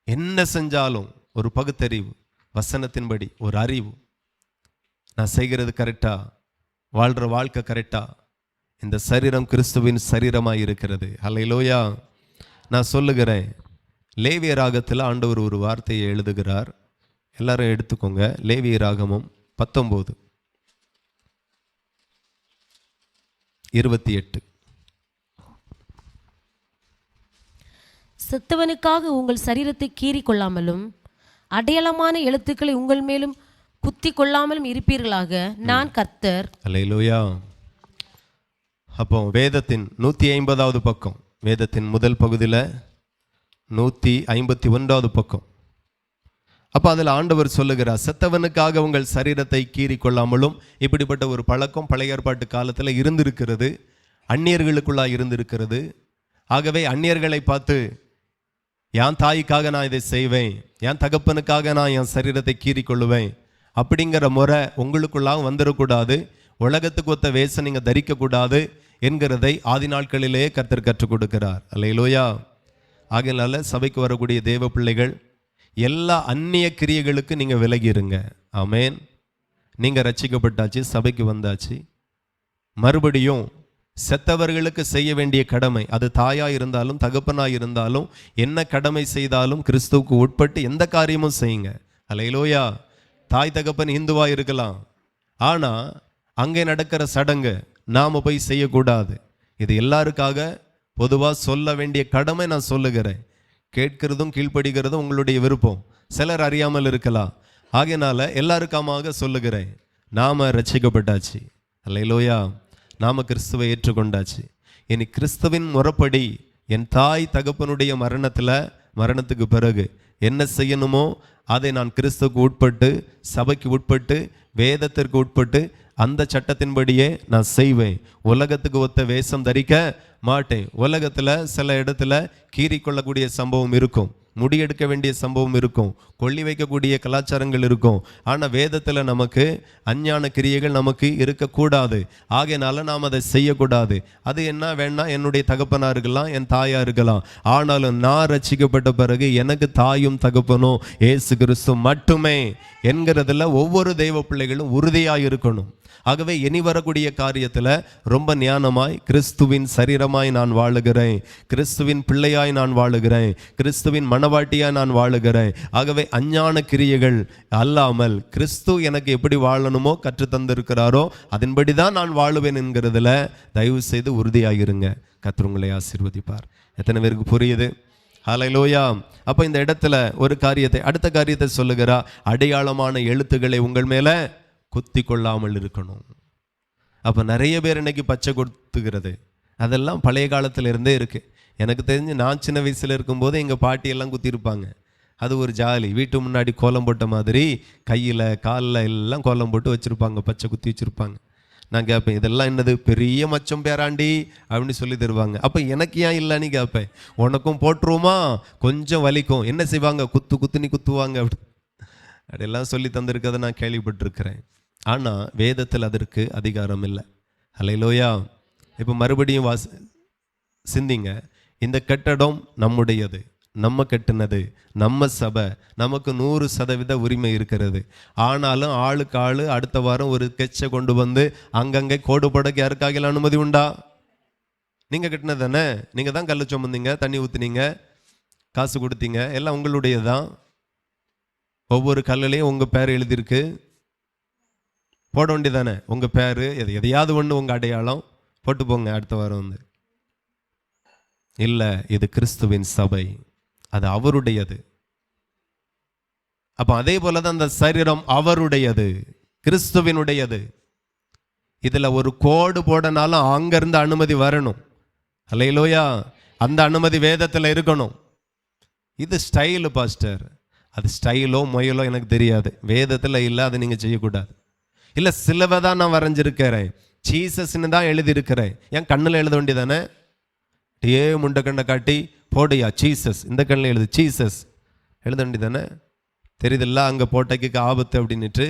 என்ன செஞ்சாலும் ஒரு பகுத்தறிவு, வசனத்தின்படி ஒரு அறிவு. நான் செய்கிறது கரெக்டா, வாழ்ற வாழ்க்கை கரெக்டா, இந்த சரீரம் கிறிஸ்துவின் சரீரமாய் இருக்கிறது. அல்லேலூயா. நான் சொல்லுகிறேன், லேவிய ராகத்தில் ஆண்டவர் ஒரு வார்த்தையை எழுதுகிறார். எல்லாரும் எடுத்துக்கோங்க. லேவிய ராகமும் 19:28. செத்தவனுக்காக உங்கள் சரீரத்தை கீறி கொள்ளாமலும் அடையாளமான எழுத்துக்களை உங்கள் மேலும் குத்தி கொள்ளாமலும் இருப்பீர்களாக, நான் கர்த்தர். அல்லேலூயா. அப்போ வேதத்தின் 150வது பக்கம், வேதத்தின் முதல் பகுதியில் 151வது பக்கம். அப்போ அதில் ஆண்டவர் சொல்லுகிறார், செத்தவனுக்காக உங்கள் சரீரத்தை கீறி கொள்ளாமலும். இப்படிப்பட்ட ஒரு பழக்கம் பழைய ஏற்பாட்டு காலத்தில் இருந்திருக்கிறது, அந்நியர்களுக்குள்ளாக இருந்திருக்கிறது. ஆகவே அந்நியர்களை பார்த்து என் தாய்க்காக நான் இதை செய்வேன், என் தகப்பனுக்காக நான் என் சரீரத்தை கீறிக்கொள்ளுவேன் அப்படிங்கிற முறை உங்களுக்குள்ளாக வந்துடக்கூடாது. உலகத்துக்கு ஒத்த வேஷம் நீங்கள் தரிக்கக்கூடாது என்கிறதை ஆதி நாட்களிலே கர்த்தர் கற்றுக் கொடுக்கிறார். அல்லேலூயா. ஆகையினால சபைக்கு வரக்கூடிய தேவ பிள்ளைகள் எல்லா அந்நிய கிரியைகளுக்கு நீங்கள் விலகிருங்க. ஆமேன். நீங்கள் ரட்சிக்கப்பட்டாச்சு, சபைக்கு வந்தாச்சு. மறுபடியும் செத்தவர்களுக்கு செய்ய வேண்டிய கடமை, அது தாயாக இருந்தாலும் தகப்பனாக இருந்தாலும் என்ன கடமை செய்தாலும் கிறிஸ்துவுக்கு உட்பட்டு எந்த காரியமும் செய்யுங்க. அல்லேலூயா. தாய் தகப்பன் இந்துவாக இருக்கலாம், ஆனால் அங்கே நடக்கிற சடங்கு நாம் போய் செய்யக்கூடாது. இது எல்லாருக்காக பொதுவாக சொல்ல வேண்டிய கடமை நான் சொல்லுகிறேன். கேட்கிறதும் கீழ்ப்படுகிறதும் உங்களுடைய விருப்பம். சிலர் அறியாமல் இருக்கலாம். ஆகையினால எல்லாருக்காக சொல்லுகிறேன். நாம் ரட்சிக்கப்பட்டாச்சு. அல்லேலூயா. நாம் கிறிஸ்துவை ஏற்றுக்கொண்டாச்சு. இனி கிறிஸ்துவின் முறைப்படி என் தாய் தகப்பனுடைய மரணத்துக்கு பிறகு என்ன செய்யணுமோ அதை நான் கிறிஸ்துவுக்கு உட்பட்டு, சபைக்கு உட்பட்டு, வேதத்திற்கு உட்பட்டு அந்த சட்டத்தின்படியே நான் செய்வேன். உலகத்துக்கு ஒத்த வேஷம் தரிக்க மாட்டேன். உலகத்தில் சில இடத்துல கீறிக்கொள்ளக்கூடிய சம்பவம் இருக்கும், முடியெடுக்க வேண்டிய சம்பவம் இருக்கும், கொள்ளி வைக்கக்கூடிய கலாச்சாரங்கள் இருக்கும். ஆனால் வேதத்தில் நமக்கு அஞ்ஞான கிரியைகள் நமக்கு இருக்கக்கூடாது. ஆகையினால நாம் அதை செய்யக்கூடாது. அது என்ன வேணா என்னுடைய தகப்பனாக இருக்கலாம், என் தாயாக இருக்கலாம். ஆனாலும் நான் ரட்சிக்கப்பட்ட பிறகு எனக்கு தாயும் தகப்பனும் இயேசு கிறிஸ்து மட்டுமே என்கிறதுல ஒவ்வொரு தெய்வ பிள்ளைகளும் உறுதியாக இருக்கணும். ஆகவே இனி வரக்கூடிய காரியத்தில் ரொம்ப ஞானமாய் கிறிஸ்துவின் சரீரமாய் நான் வாழுகிறேன், கிறிஸ்துவின் பிள்ளையாய் நான் வாழுகிறேன், கிறிஸ்துவின் மனவாட்டியாய் நான் வாழுகிறேன். ஆகவே அஞ்ஞான கிரியைகள் அல்லாமல் கிறிஸ்து எனக்கு எப்படி வாழணுமோ கற்றுத்தந்திருக்கிறாரோ அதன்படி தான் நான் வாழுவேன் என்கிறதுல தயவு செய்து உறுதியாகிருங்க. கர்த்தர் உங்களை ஆசீர்வதிப்பார். எத்தனை பேருக்கு புரியுது? ஹல்லேலூயா. அப்போ இந்த இடத்துல ஒரு காரியத்தை, அடுத்த காரியத்தை சொல்லுகிறா, அடையாளமான எழுத்துக்களை உங்கள் மேலே குத்தி கொள்ளாமல் இருக்கணும். அப்போ நிறைய பேர் இன்னைக்கு பச்சை கொடுத்துக்கிறது அதெல்லாம் பழைய காலத்தில் இருந்தே இருக்குது. எனக்கு தெரிஞ்சு நான் சின்ன வயசில் இருக்கும்போது எங்கள் பாட்டியெல்லாம் குத்திருப்பாங்க. அது ஒரு ஜாலி. வீட்டு முன்னாடி கோலம் போட்ட மாதிரி கையில் காலில் எல்லாம் கோலம் போட்டு வச்சுருப்பாங்க, பச்சை குத்தி வச்சுருப்பாங்க. நான் கேட்பேன், இதெல்லாம் என்னது பெரிய மச்சம் பேராண்டி அப்படின்னு சொல்லி தருவாங்க. அப்போ எனக்கு ஏன் இல்லைன்னு கேட்பேன். உனக்கும் போட்டுருவோமா, கொஞ்சம் வலிக்கும், என்ன செய்வாங்க, குத்துன்னு குத்துவாங்க அப்படியெல்லாம் சொல்லி தந்திருக்கதை நான் கேள்விப்பட்டிருக்கிறேன். ஆனால் வேதத்தில் அதற்கு அதிகாரம் இல்லை. அல்லேலூயா. இப்போ மறுபடியும் சிந்திங்க. இந்த கட்டடம் நம்முடையது, நம்ம கட்டினது, நம்ம சபை, நமக்கு 100% உரிமை இருக்கிறது. ஆனாலும் ஆளுக்கு ஆள் அடுத்த வாரம் ஒரு கெச்சை கொண்டு வந்து அங்கங்கே கோடு போடக்கு யாருக்காக அனுமதி உண்டா? நீங்கள் கட்டினது தானே, நீங்கள் தான் கல்லை சுமந்தீங்க, தண்ணி ஊற்றுனீங்க, காசு கொடுத்தீங்க, எல்லாம் உங்களுடையது தான். ஒவ்வொரு கல்லுலையும் உங்கள் பேர் எழுதியிருக்கு, போட வேண்டியதானே உங்கள் பேர், எதையாவது ஒன்று உங்கள் அடையாளம் போட்டு போங்க அடுத்த வாரம் வந்து. இல்லை, இது கிறிஸ்துவின் சபை, அது அவருடையது. அப்போ அதே போல தான் அந்த சரீரம் அவருடையது, கிறிஸ்துவினுடையது. இதில் ஒரு கோடு போடனாலும் அங்கேருந்து அனுமதி வரணும். அல்லேலூயா. அந்த அனுமதி வேதத்தில் இருக்கணும். இது ஸ்டைலு பாஸ்டர், அது ஸ்டைலோ முயலோ எனக்கு தெரியாது, வேதத்தில் இல்லை, அதை நீங்கள் செய்யக்கூடாது. இல்லை, சிலுவை தான் நான் வரைஞ்சிருக்கிறேன், ஜீசஸ்ன்னு தான் எழுதியிருக்கிறேன், என் கண்ணில் எழுத வேண்டியதானே? முண்டை கண்ணை காட்டி போடையா ஜீசஸ், இந்த கண்ணில் எழுது ஜீசஸ் எழுத வேண்டியதானே? தெரியுதில்ல, அங்கே போட்டக்கு ஆபத்து அப்படின்னுட்டு.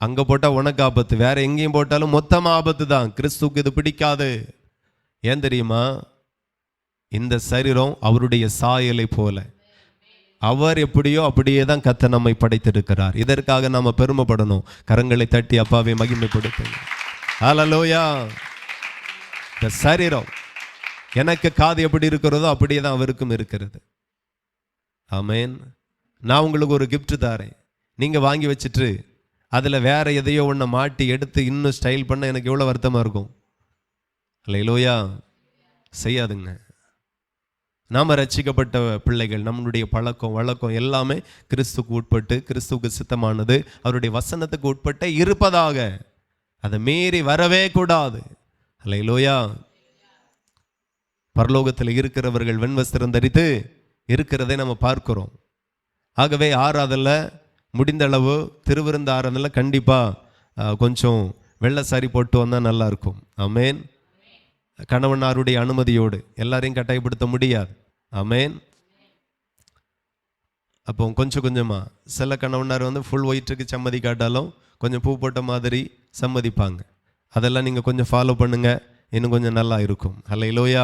அங்கே போட்டால் உனக்கு ஆபத்து, வேற எங்கேயும் போட்டாலும் மொத்தமாக ஆபத்து தான். கிறிஸ்துவுக்கு இது பிடிக்காது. ஏன் தெரியுமா? இந்த சரீரம் அவருடைய சாயலை போல, அவர் எப்படியோ அப்படியே தான் கர்த்தர் நம்மை படைத்திருக்கிறார். இதற்காக நாம பெருமைப்படணும். கரங்களை தட்டி அப்பாவை மகிமைப்படுத்துங்க. ஹல்லேலூயா. இந்த சரீரம் எனக்கு காது எப்படி இருக்கிறதோ அப்படியே தான் அவருக்கும் இருக்கிறது. ஆமேன். நான் உங்களுக்கு ஒரு கிஃப்ட் தாரேன், நீங்க வாங்கி வச்சுட்டு அதுல வேற எதையோ ஒன்று மாட்டி எடுத்து இன்னும் ஸ்டைல் பண்ண எனக்கு எவ்வளோ வருத்தமா இருக்கும். ஹல்லேலூயா. செய்யாதுங்க. நாம் ரட்சிக்கப்பட்ட பிள்ளைகள், நம்மளுடைய பழக்கம் வழக்கம் எல்லாமே கிறிஸ்துக்கு உட்பட்டு, கிறிஸ்துவுக்கு சித்தமானது, அவருடைய வசனத்துக்கு உட்பட்டே இருப்பதாக. அதை மீறி வரவே கூடாது. அல்லேலூயா. பரலோகத்தில் இருக்கிறவர்கள் வெண்வஸ்திரம் தரித்து இருக்கிறதை நம்ம பார்க்கிறோம். ஆகவே ஆராதல முடிந்த அளவு திருவிருந்து ஆராதல கண்டிப்பாக கொஞ்சம் வெள்ளை சாரி போட்டு வந்தால் நல்லா இருக்கும். ஆமேன். கணவனாருடைய அனுமதியோடு, எல்லாரையும் கட்டாயப்படுத்த முடியாது. ஆமென். அப்போ கொஞ்சம் கொஞ்சமாக சில கணவனார் வந்து ஃபுல் ஒயிட்டுக்கு சம்மதி காட்டாலும் கொஞ்சம் பூ போட்ட மாதிரி சம்மதிப்பாங்க. அதெல்லாம் நீங்கள் கொஞ்சம் ஃபாலோ பண்ணுங்க, இன்னும் கொஞ்சம் நல்லா இருக்கும். ஹல்லேலூயா.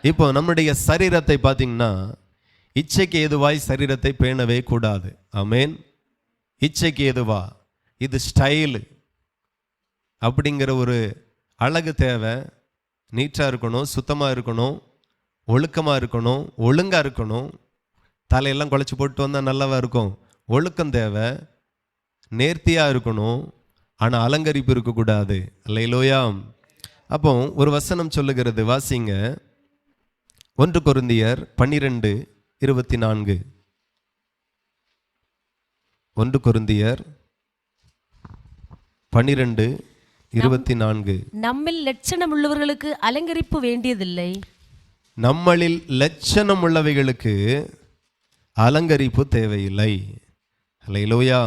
இப்போ நம்முடைய சரீரத்தை பார்த்தீங்கன்னா இச்சைக்கு ஏதுவாய் சரீரத்தை பேணவே கூடாது. ஆமென். இச்சைக்கு ஏதுவா இது ஸ்டைலு அப்படிங்கிற ஒரு அழகு தேவை. நீட்டாக இருக்கணும், சுத்தமாக இருக்கணும், ஒழுக்கமாக இருக்கணும், ஒழுங்காக இருக்கணும். தலையெல்லாம் குழச்சி போட்டு வந்தால் நல்லாவா இருக்கும்? ஒழுக்கம் தேவை, நேர்த்தியாக இருக்கணும், ஆனால் அலங்கரிப்பு இருக்கக்கூடாது. அல்லேலூயா. அப்போ ஒரு வசனம் சொல்லுகிறது, வாசிங்க. 1 கொரிந்தியர் 12:24. 1 கொரிந்தியர் 12:24. நம்மில் லட்சணம் உள்ளவர்களுக்கு அலங்கரிப்பு வேண்டியதில்லை. நம்மளில் லட்சணம் உள்ளவைகளுக்கு அலங்கரிப்பு தேவையில்லை. அல்லேலூயா.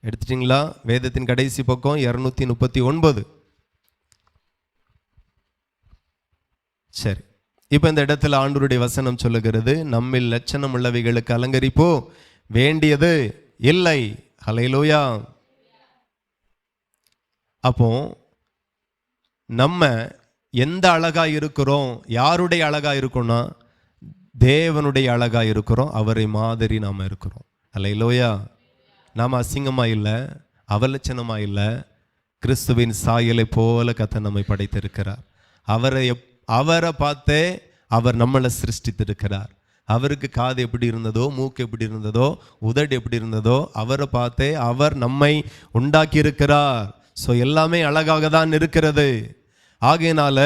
எடுத்துட்டீங்களா? வேதத்தின் கடைசி பக்கம் 239. சரி, இப்போ இந்த இடத்துல ஆண்டவருடைய வசனம் சொல்லுகிறது, நம்மில் லட்சணம் உள்ளவைகளுக்கு அலங்கரிப்பு வேண்டியது இல்லை. அல்லேலூயா. அப்போ நம்ம எந்த அழகா இருக்கிறோம், யாருடைய அழகா இருக்கோம்னா தேவனுடைய அழகா இருக்கிறோம். அவரை மாதிரி நாம் இருக்கிறோம். அல்லேலூயா. நாம் அசிங்கமாக இல்லை, அவலட்சணமாக இல்லை, கிறிஸ்துவின் சாயலை போல கர்த்தர் நம்மை படைத்திருக்கிறார். அவரை பார்த்தே அவர் நம்மளை சிருஷ்டித்திருக்கிறார். அவருக்கு காது எப்படி இருந்ததோ, மூக்கு எப்படி இருந்ததோ, உதடு எப்படி இருந்ததோ, அவரை பார்த்தே அவர் நம்மை உண்டாக்கி இருக்கிறார். ஸோ எல்லாமே அழகாக தான் இருக்கிறது. ஆகையினால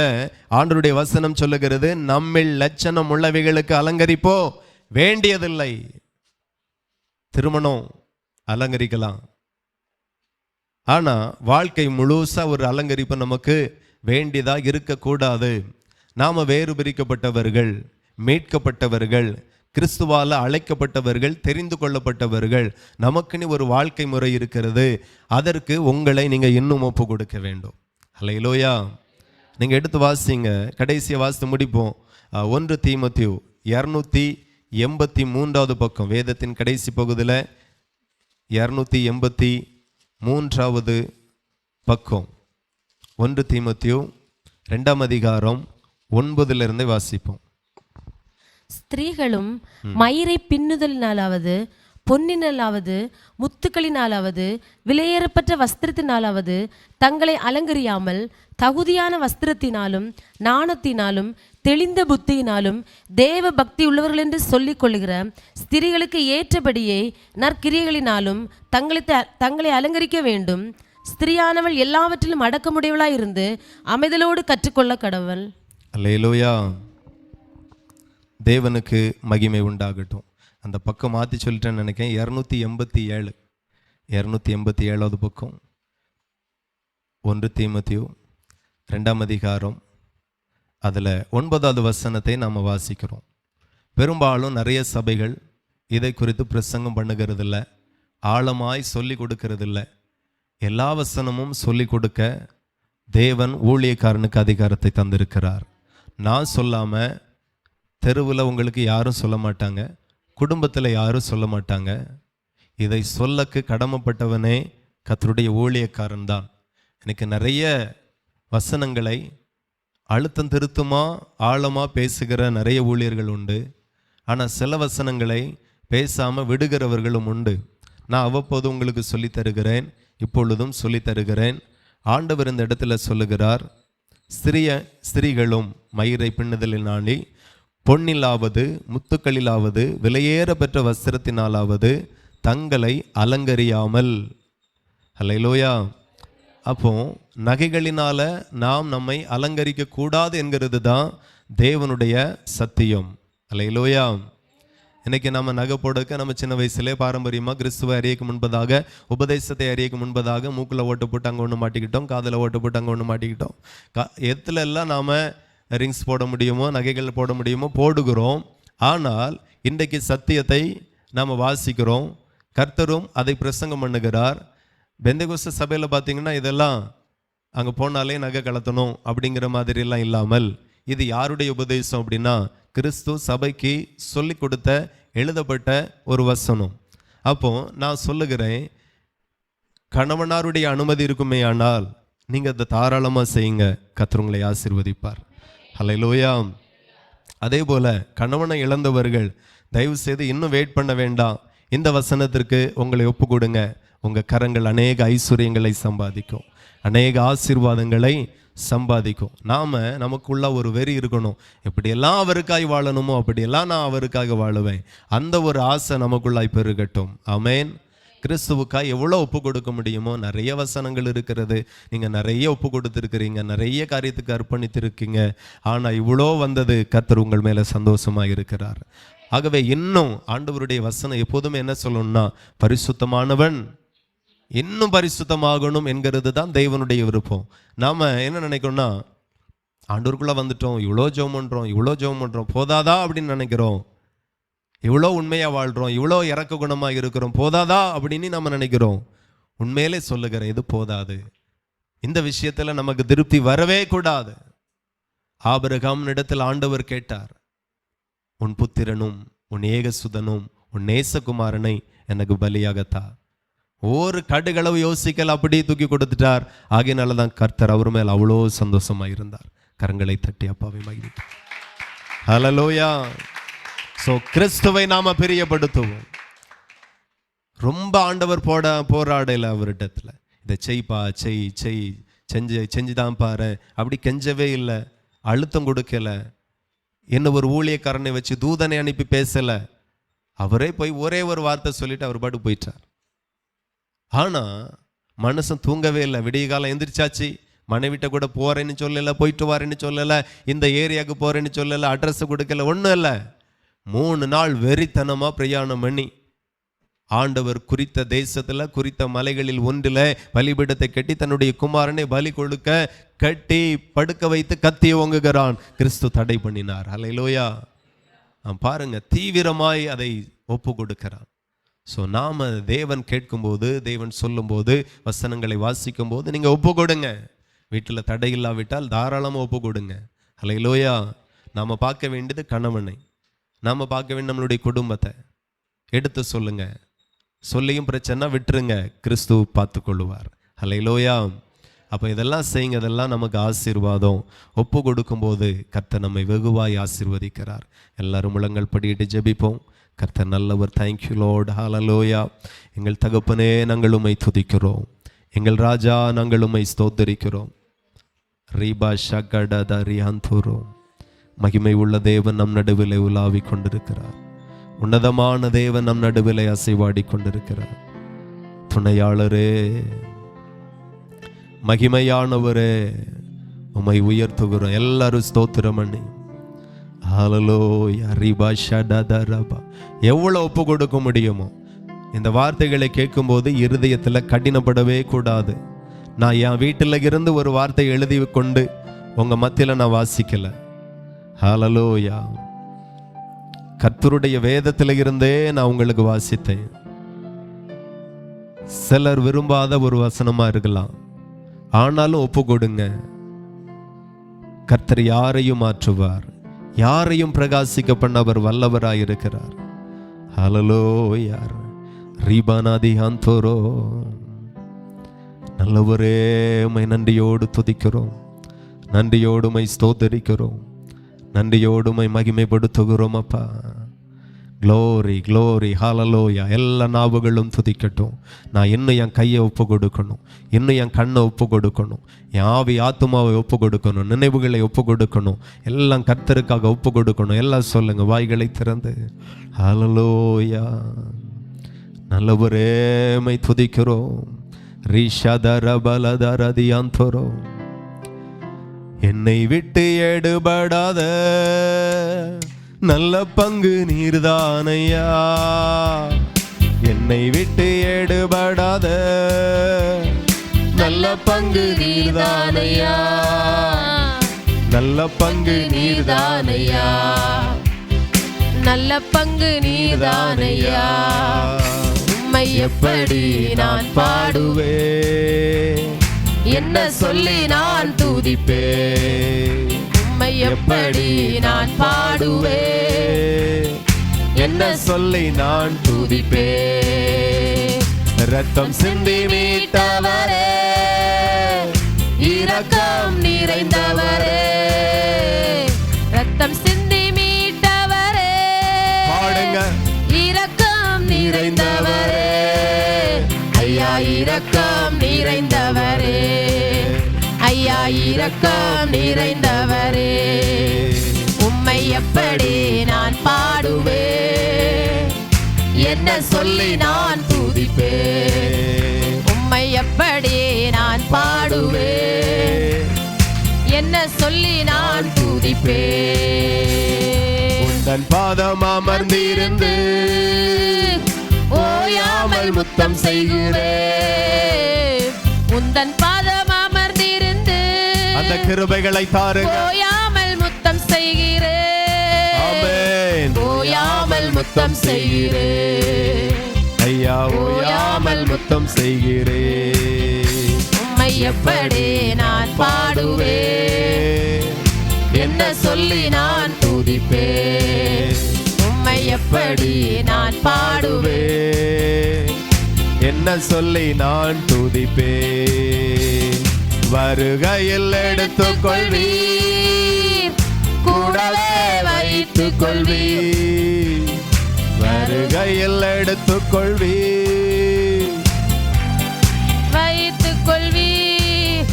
ஆண்டவருடைய வசனம் சொல்லுகிறது, நம்மில் லட்சணம் உள்ளவைகளுக்கு அலங்கரிப்போ வேண்டியதில்லை. திருமணம் அலங்கரிக்கலாம், ஆனா வாழ்க்கை முழுசா ஒரு அலங்கரிப்பு நமக்கு வேண்டியதா இருக்கக்கூடாது. நாம வேறு பிரிக்கப்பட்டவர்கள், மீட்கப்பட்டவர்கள், கிறிஸ்துவால அழைக்கப்பட்டவர்கள், தெரிந்து கொள்ளப்பட்டவர்கள். நமக்குன்னு ஒரு வாழ்க்கை முறை இருக்கிறது. அதற்கு உங்களை நீங்க இன்னும் ஒப்பு கொடுக்க வேண்டும். அல்லேலூயா. நீங்க எடுத்து வாசிங்க, கடைசியை வாசித்து முடிப்போம். 1 தீமோத்தேயு 283 பக்கம், வேதத்தின் கடைசி பகுதியில் 283 பக்கம். 1 தீமோத்தேயு 2 அதிகாரம் 9 வாசிப்போம். ஸ்திரீகளும் மயிரை பின்னுதலினாலாவது, பொன்னினாலாவது, முத்துக்களினாலாவது, விலையேறப்பட்ட வஸ்திரத்தினாலாவது தங்களை அலங்கரியாமல் தகுதியான வஸ்திரத்தினாலும் நாணத்தினாலும் தெளிந்த புத்தியினாலும் தேவ பக்தி உள்ளவர்கள் என்று சொல்லிக் கொள்ளுகிற ஸ்திரீகளுக்கு ஏற்றபடியே நற்கிரியைகளினாலும் தங்களை அலங்கரிக்க வேண்டும். ஸ்திரீயானவள் எல்லாவற்றிலும் அடக்கமுடையவளாய் இருந்து அமைதலோடு கற்றுக்கொள்ள கடவுள். அல்லேலூயா. தேவனுக்கு மகிமை உண்டாகட்டும். அந்த பக்கம் மாற்றி சொல்லிட்டேன்னு நினைக்கிறேன். 287 பக்கம், 1 தீமோத்தேயு 2 அதிகாரம், அதில் 9 வசனத்தை நாம் வாசிக்கிறோம். பெரும்பாலும் நிறைய சபைகள் இதை குறித்து பிரசங்கம் பண்ணுகிறதில்ல, ஆழமாய் சொல்லி கொடுக்கறதில்ல. எல்லா வசனமும் சொல்லி கொடுக்க தேவன் ஊழியக்காரனுக்கு அதிகாரத்தை தந்திருக்கிறார். நான் சொல்லாமல் தெருவில் உங்களுக்கு யாரும் சொல்ல மாட்டாங்க, குடும்பத்தில் யாரும் சொல்ல மாட்டாங்க. இதை சொல்லக்கு கடமைப்பட்டவனே கர்த்தருடைய ஊழியக்காரன் தான். எனக்கு நிறைய வசனங்களை அழுத்தம் திருத்தமாக ஆழமாக பேசுகிற நிறைய ஊழியர்கள் உண்டு. ஆனால் சில வசனங்களை பேசாமல் விடுகிறவர்களும் உண்டு. நான் அவ்வப்போது உங்களுக்கு சொல்லி தருகிறேன், இப்பொழுதும் சொல்லி தருகிறேன். ஆண்டவர் இந்த இடத்துல சொல்லுகிறார், ஸ்திரீகளும் மயிரை பின்னுதலினாலே, பொன்னிலாவது, முத்துக்களிலாவது, விலையேற பெற்ற வஸ்திரத்தினாலாவது தங்களை அலங்கரியாமல். அல்லேலூயா. அப்போ நகைகளினால நாம் நம்மை அலங்கரிக்க கூடாது என்கிறது தான் தேவனுடைய சத்தியம். அல்லேலூயா. இன்னைக்கு நம்ம நகை போடுக்க நம்ம சின்ன வயசுலேயே பாரம்பரியமாக கிறிஸ்துவை அறியக்கு முன்பதாக, உபதேசத்தை அறியக்கு முன்பதாக மூக்கில் ஓட்டு போட்டு அங்கே ஒன்று மாட்டிக்கிட்டோம், காதில் ஓட்டு போட்டு அங்கே ஒன்று மாட்டிக்கிட்டோம். எத்துல எல்லாம் நாம் ரிங்ஸ் போட முடியுமோ, நகைகள் போட முடியுமோ போடுகிறோம். ஆனால் இன்றைக்கு சத்தியத்தை நாம் வாசிக்கிறோம், கர்த்தரும் அதை பிரசங்கம் பண்ணுகிறார். பெந்தேகோஸ்து சபையில் பார்த்தீங்கன்னா இதெல்லாம் அங்கே போனாலே நகை கலத்தணும் அப்படிங்கிற மாதிரிலாம் இல்லாமல், இது யாருடைய உபதேசம் அப்படின்னா கிறிஸ்து சபைக்கு சொல்லி கொடுத்த எழுதப்பட்ட ஒரு வசனம். அப்போ நான் சொல்லுகிறேன், கணவனாருடைய அனுமதி இருக்குமே ஆனால் நீங்கள் அதை தாராளமாக செய்யுங்க, கர்த்தர் உங்களை ஆசீர்வதிப்பார். ஹல்லேலூயா. அதே போல் கணவனை இழந்தவர்கள் தயவு செய்து இன்னும் வெயிட் பண்ண வேண்டாம். இந்த வசனத்திற்கு உங்களை ஒப்பு கொடுங்க. உங்கள் கரங்கள் அநேக ஐஸ்வர்யங்களை சம்பாதிக்கும், அநேக ஆசீர்வாதங்களை சம்பாதிக்கும். நமக்குள்ள ஒரு வெறி இருக்கணும், எப்படியெல்லாம் அவருக்காய் வாழணுமோ அப்படியெல்லாம் நான் அவருக்காக வாழுவேன். அந்த ஒரு ஆசை நமக்குள்ளாய் பெருகட்டும். ஆமென். கிறிஸ்துவுக்காய் எவ்வளோ ஒப்பு கொடுக்க முடியுமோ நிறைய வசனங்கள் இருக்கிறது. நீங்கள் நிறைய ஒப்பு கொடுத்துருக்கிறீங்க, நிறைய காரியத்துக்கு அர்ப்பணித்திருக்கீங்க. ஆனால் இவ்வளோ வந்தது கர்த்தர் உங்கள் மேலே சந்தோஷமாக இருக்கிறார். ஆகவே இன்னும் ஆண்டவருடைய வசனம் எப்போதுமே என்ன சொல்லணும்னா, பரிசுத்தமானவன் இன்னும் பரிசுத்தமாகணும் என்கிறது தான் தேவனுடைய விருப்பம். நாம் என்ன நினைக்கிறோம்னா, ஆண்டவருக்குள்ளே வந்துட்டோம், இவ்வளோ ஜெபம் பண்ணுறோம் போதாதா அப்படின்னு நினைக்கிறோம். இவ்வளோ உண்மையாக வாழ்கிறோம், இவ்வளோ இறக்க குணமாக இருக்கிறோம், போதாதா அப்படின்னு நம்ம நினைக்கிறோம். உண்மையிலே சொல்லுகிறேன், இது போதாது. இந்த விஷயத்தில் நமக்கு திருப்தி வரவே கூடாது. ஆபிரகாமினிடத்தில் ஆண்டவர் கேட்டார், உன் புத்திரனும் உன் ஏகசுதனும் உன் நேசகுமாரனை எனக்கு பலியாகத்தா. ஒரு கடுகளவு யோசிக்கல் அப்படியே தூக்கி கொடுத்துட்டார். ஆகையினால தான் கர்த்தர் அவர் மேல் அவ்வளோ சந்தோஷமாக இருந்தார். கரங்களை தட்டி அப்பாவை மகிழ்ந்தார். ஹல்லேலூயா. ஸோ கிறிஸ்துவை நாம பிரியப்படுத்துவோம். ரொம்ப ஆண்டவர் போராடல அவரிடத்துல, இதை செய்ப்பா செஞ்சுதான் பாரு அப்படி கெஞ்சவே இல்லை, அழுத்தம் கொடுக்கல. என்ன ஒரு ஊழியக்காரனை வச்சு தூதனை அனுப்பி பேசல. அவரே போய் ஒரே ஒரு வார்த்தை சொல்லிட்டு அவர் பாட்டு போயிட்டார். ஆனா மனுஷன் தூங்கவே இல்லை. விடிய காலம் எந்திரிச்சாச்சு, மனைவிட்ட கூட போறேன்னு சொல்லல, போயிட்டு வரேன்னு சொல்லல, இந்த ஏரியாவுக்கு போறேன்னு சொல்லல, அட்ரஸ் கொடுக்கல, ஒன்றும் இல்லை. 3 நாள் வெறித்தனமா பிரயாணம் பண்ணி ஆண்டவர் குறித்த தேசத்துல குறித்த மலைகளில் ஒன்றில் பலிபீடத்தை கட்டி தன்னுடைய குமாரனை பலி கொடுக்க கட்டி படுக்க வைத்து கத்தி ஓங்குகிறான். கிறிஸ்து தடை பண்ணினார். ஹல்லேலூயா. பாருங்க, தீவிரமாய் அதை ஒப்பு கொடுக்கிறான். ஸோ நாம தேவன் கேட்கும்போது, தேவன் சொல்லும்போது, வசனங்களை வாசிக்கும் போது நீங்க ஒப்பு கொடுங்க. வீட்டில் தடை இல்லாவிட்டால் தாராளமாக ஒப்பு கொடுங்க. ஹல்லேலூயா. நாம பார்க்க வேண்டியது கணவனை, நாம பார்க்க வேண்டிய நம்மளுடைய குடும்பத்தை எடுத்து சொல்லுங்க. சொல்லியும் பிரச்சனை விட்டுருங்க, கிறிஸ்து பார்த்து கொள்ளுவார். ஹல்லேலூயா. அப்போ இதெல்லாம் செய்யுங்க, இதெல்லாம் நமக்கு ஆசீர்வாதம். ஒப்பு கொடுக்கும்போது கர்த்தர் நம்மை வெகுவாய் ஆசீர்வதிக்கிறார். எல்லாரும் முழங்கள் படியிட்டு ஜெபிப்போம். கர்த்தர் நல்லவர். Thank you lord. ஹல்லேலூயா. எங்கள் தகப்பனே, நாங்கள் உம்மை துதிக்கிறோம். எங்கள் ராஜா, நாங்கள் உம்மை ஸ்தோத்தரிக்கிறோம். ரீபா ஷகடதரி ஹந்தூரோ. மகிமை உள்ள தேவன் நம் நடுவிலே உலாவி கொண்டிருக்கிறார். உன்னதமான தேவன் நம் நடுவிலே அசைவாடி கொண்டிருக்கிறார். துணையாளரே, மகிமையானவரே, உம்மை உயர்த்துகிறோம். எல்லாரும் ஸ்தோத்திரம் பண்ணி ஹல்லேலூயா. ரிபா ஷடதரபா. எவ்வளவு ஒப்பு கொடுக்க முடியுமோ இந்த வார்த்தைகளை கேட்கும்போது இருதயத்தில் கடினப்படவே கூடாது. நான் என் வீட்டில் இருந்து ஒரு வார்த்தை எழுதி கொண்டு உங்க மத்தியில் நான் வாசிக்கல. ஹல்லேலூயா. கர்த்தருடைய வேதத்தில் இருந்தே நான் உங்களுக்கு வாசித்தேன். சிலர் விரும்பாத ஒரு வசனமா இருக்கலாம், ஆனாலும் ஒப்பு கொடுங்க. கர்த்தர் யாரையும் மாற்றுவார், யாரையும் பிரகாசிக்க பண்ண அவர் வல்லவராயிருக்கிறார். ஹல்லேலூயா. ரீபானாதி ஹந்தோரோ. நல்லவரே, உம்மை நன்றியோடு துதிக்கிறோம், நன்றியோடு உம்மை ஸ்தோத்தரிக்கிறோம், நன்றியோடு உம்மை மகிமைப்படுத்துகிறோம் அப்பா. Glory glory. ஹல்லேலூயா. எல்லா நாவுகளும் துதிக்கட்டும். நான் இன்னும் என் கையை ஒப்பு கொடுக்கணும், இன்னும் என் கண்ணை ஒப்பு கொடுக்கணும், என் ஆவி ஆத்துமாவை ஒப்பு கொடுக்கணும், நினைவுகளை ஒப்பு கொடுக்கணும், எல்லாம் கர்த்தருக்காக ஒப்பு கொடுக்கணும். எல்லாம் சொல்லுங்க வாய்களை திறந்து. ஹல்லேலூயா. நல்லவரே, உம்மை துதிக்கிறோம். ரிஷதரபலதரதியாந்தோரோ. என்னை விட்டு எடுபடாத நல்ல பங்கு நீர்தானையா. என்னை விட்டு எடுபடாத நல்ல பங்கு நீர்தானையா. நல்ல பங்கு நீர்தானையா. நல்ல பங்கு நீர்தானையா. உம்மை எப்படி நான் பாடுவேன், என்ன சொல்லி நான் துதிப்பேன். உம்மை எப்படி நான் பாடுவேன், என்ன சொல்லி நான் துதிப்பேன். ரத்தம் சிந்தி மீட்டவரே, இரக்கம் நிறைந்தவரே, ரத்தம் சிந்தி மீட்டவரே, பாடுங்க, இரக்கம் நிறைந்தவரே, ஐயா இரக்கம் நிறைந்தவரே, ஐயா இரக்கம் நிறைந்தவரே. உம்மை எப்படி நான் பாடுவேன், என்ன சொல்லி நான் துதிப்பேன். உம்மை எப்படி நான் பாடுவேன், என்ன சொல்லி நான் துதிப்பேன். உந்தன் பாதம் அமர்ந்திருந்து ஓயாமல் முத்தம் செய்கிறேன். உந்தன் பாதம் அமர்ந்திருந்து அந்த கிருபைகளை தாருங்க. ஓயாமல் முத்தம் செய்கிறேன். ஆமென். ஓயாமல் முத்தம் செய்கிறேன். ஐயா ஓயாமல் முத்தம் செய்கிறேன். உம்மை எப்படி நான் பாடுவேன், என்ன சொல்லி நான் துதிப்பேன். உம்மை எப்படி நான் பாடுவேன், என்ன சொல்லி நான் துதிப்பேன். வருகையில் எடுத்துக்கொள்வீர், கூடவே வைத்துக் கொள்வீர். வருகையில் எடுத்துக்கொள்வீர், வைத்துக் கொள்வீர்.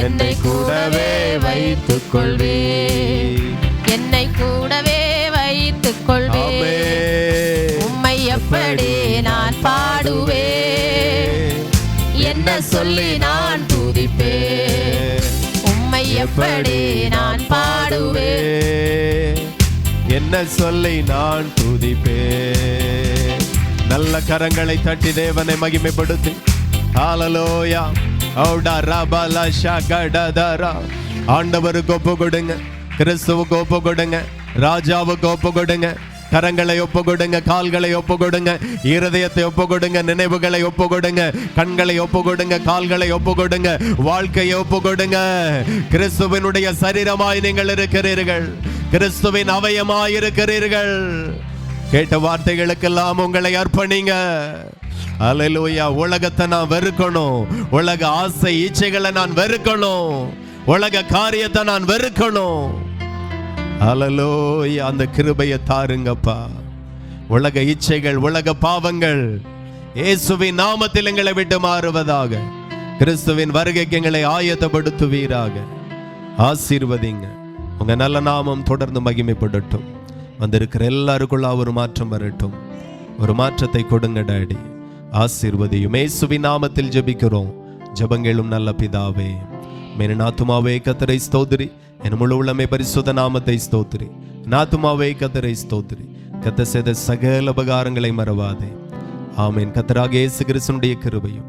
என்னை கூடவே வைத்துக் கொள்வீர். என்னை கூடவே வைத்துக் கொள்வீர். ஆமென். உம்மை எப்படி நான் பாடுவேன், என்ன சொல்லி நான் துதிப்பேன். உம்மை எப்படி நான் பாடுவேன், என்ன சொல்லி நான் துதிப்பேன். நல்ல கரங்களை தட்டி தேவனை மகிமைப்படுத்தி ஹalleluya ஔடா ரபல ஷகடதரா. ஆண்டவருக்கு ஒப்பு கொடுங்க, கிறிஸ்துவுக்கு ஒப்பு கொடுங்க, ராஜாவுக்கு ஒப்பு கொடுங்க. கரங்களை ஒப்பு கொடுங்க, கால்களை ஒப்பு கொடுங்க, இருதயத்தை ஒப்பு கொடுங்க, நினைவுகளை ஒப்பு கொடுங்க, கண்களை ஒப்பு கொடுங்க, கால்களை ஒப்பு கொடுங்க, வாழ்க்கையை ஒப்பு கொடுங்க. கிறிஸ்துவினுடைய சரீரமாய் நீங்கள் இருக்கிறீர்கள், கிறிஸ்துவின் அவயமாய் இருக்கிறீர்கள். கேட்ட வார்த்தைகளுக்கெல்லாம் உங்களை அர்ப்பணிங்க. அல்லேலூயா. உலகத்தை நான் வெறுக்கணும், உலக ஆசை இச்சைகளை நான் வெறுக்கணும், உலக காரியத்தை நான் வெறுக்கணும். அல்லேலூயா. அந்த கிருபையை தாருங்கப்பா. உலக இச்சைகள், உலக பாவங்கள் இயேசுவின் நாமத்தில் எங்களை விட்டு மாறுவதாக. கிறிஸ்துவின் வருகைக்கு எங்களை ஆயத்தப்படுத்துவீராக. ஆசீர்வதிங்க. உங்க நல்ல நாமம் தொடர்ந்து மகிமைப்படட்டும். வந்திருக்கிற எல்லாருக்குள்ள ஒரு மாற்றம் வரட்டும். ஒரு மாற்றத்தை கொடுங்க டாடி. ஆசீர்வதியும். இயேசுவின் நாமத்தில் ஜெபிக்கிறோம். ஜெபங்களும் நல்ல பிதாவே. மேன் ஆத்துமாவே கர்த்தரை ஸ்தோத்திரி, என் முழு உள்ளமே பரிசுத்த நாமத்தை ஸ்தோத்திரி. ஆத்துமாவே கர்த்தரை ஸ்தோத்திரி. கர்த்தர் செய்த சகல உபகாரங்களை மறவாதே. ஆமென். கர்த்தராகிய இயேசு கிறிஸ்துவினுடைய கிருபையும்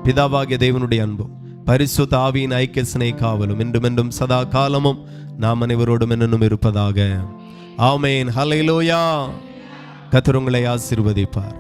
பிதாவாகிய தேவனுடைய அன்பும் பரிசுத்த ஆவியின் ஐக்கிய சிநேக காவலும் இன்றும் என்றும் சதா காலமும் நாம் அனைவரோடும் என்னும் இருப்பதாக. ஆமென். ஹல்லேலூயா. கர்த்தர் உங்களை ஆசீர்வதிப்பார்.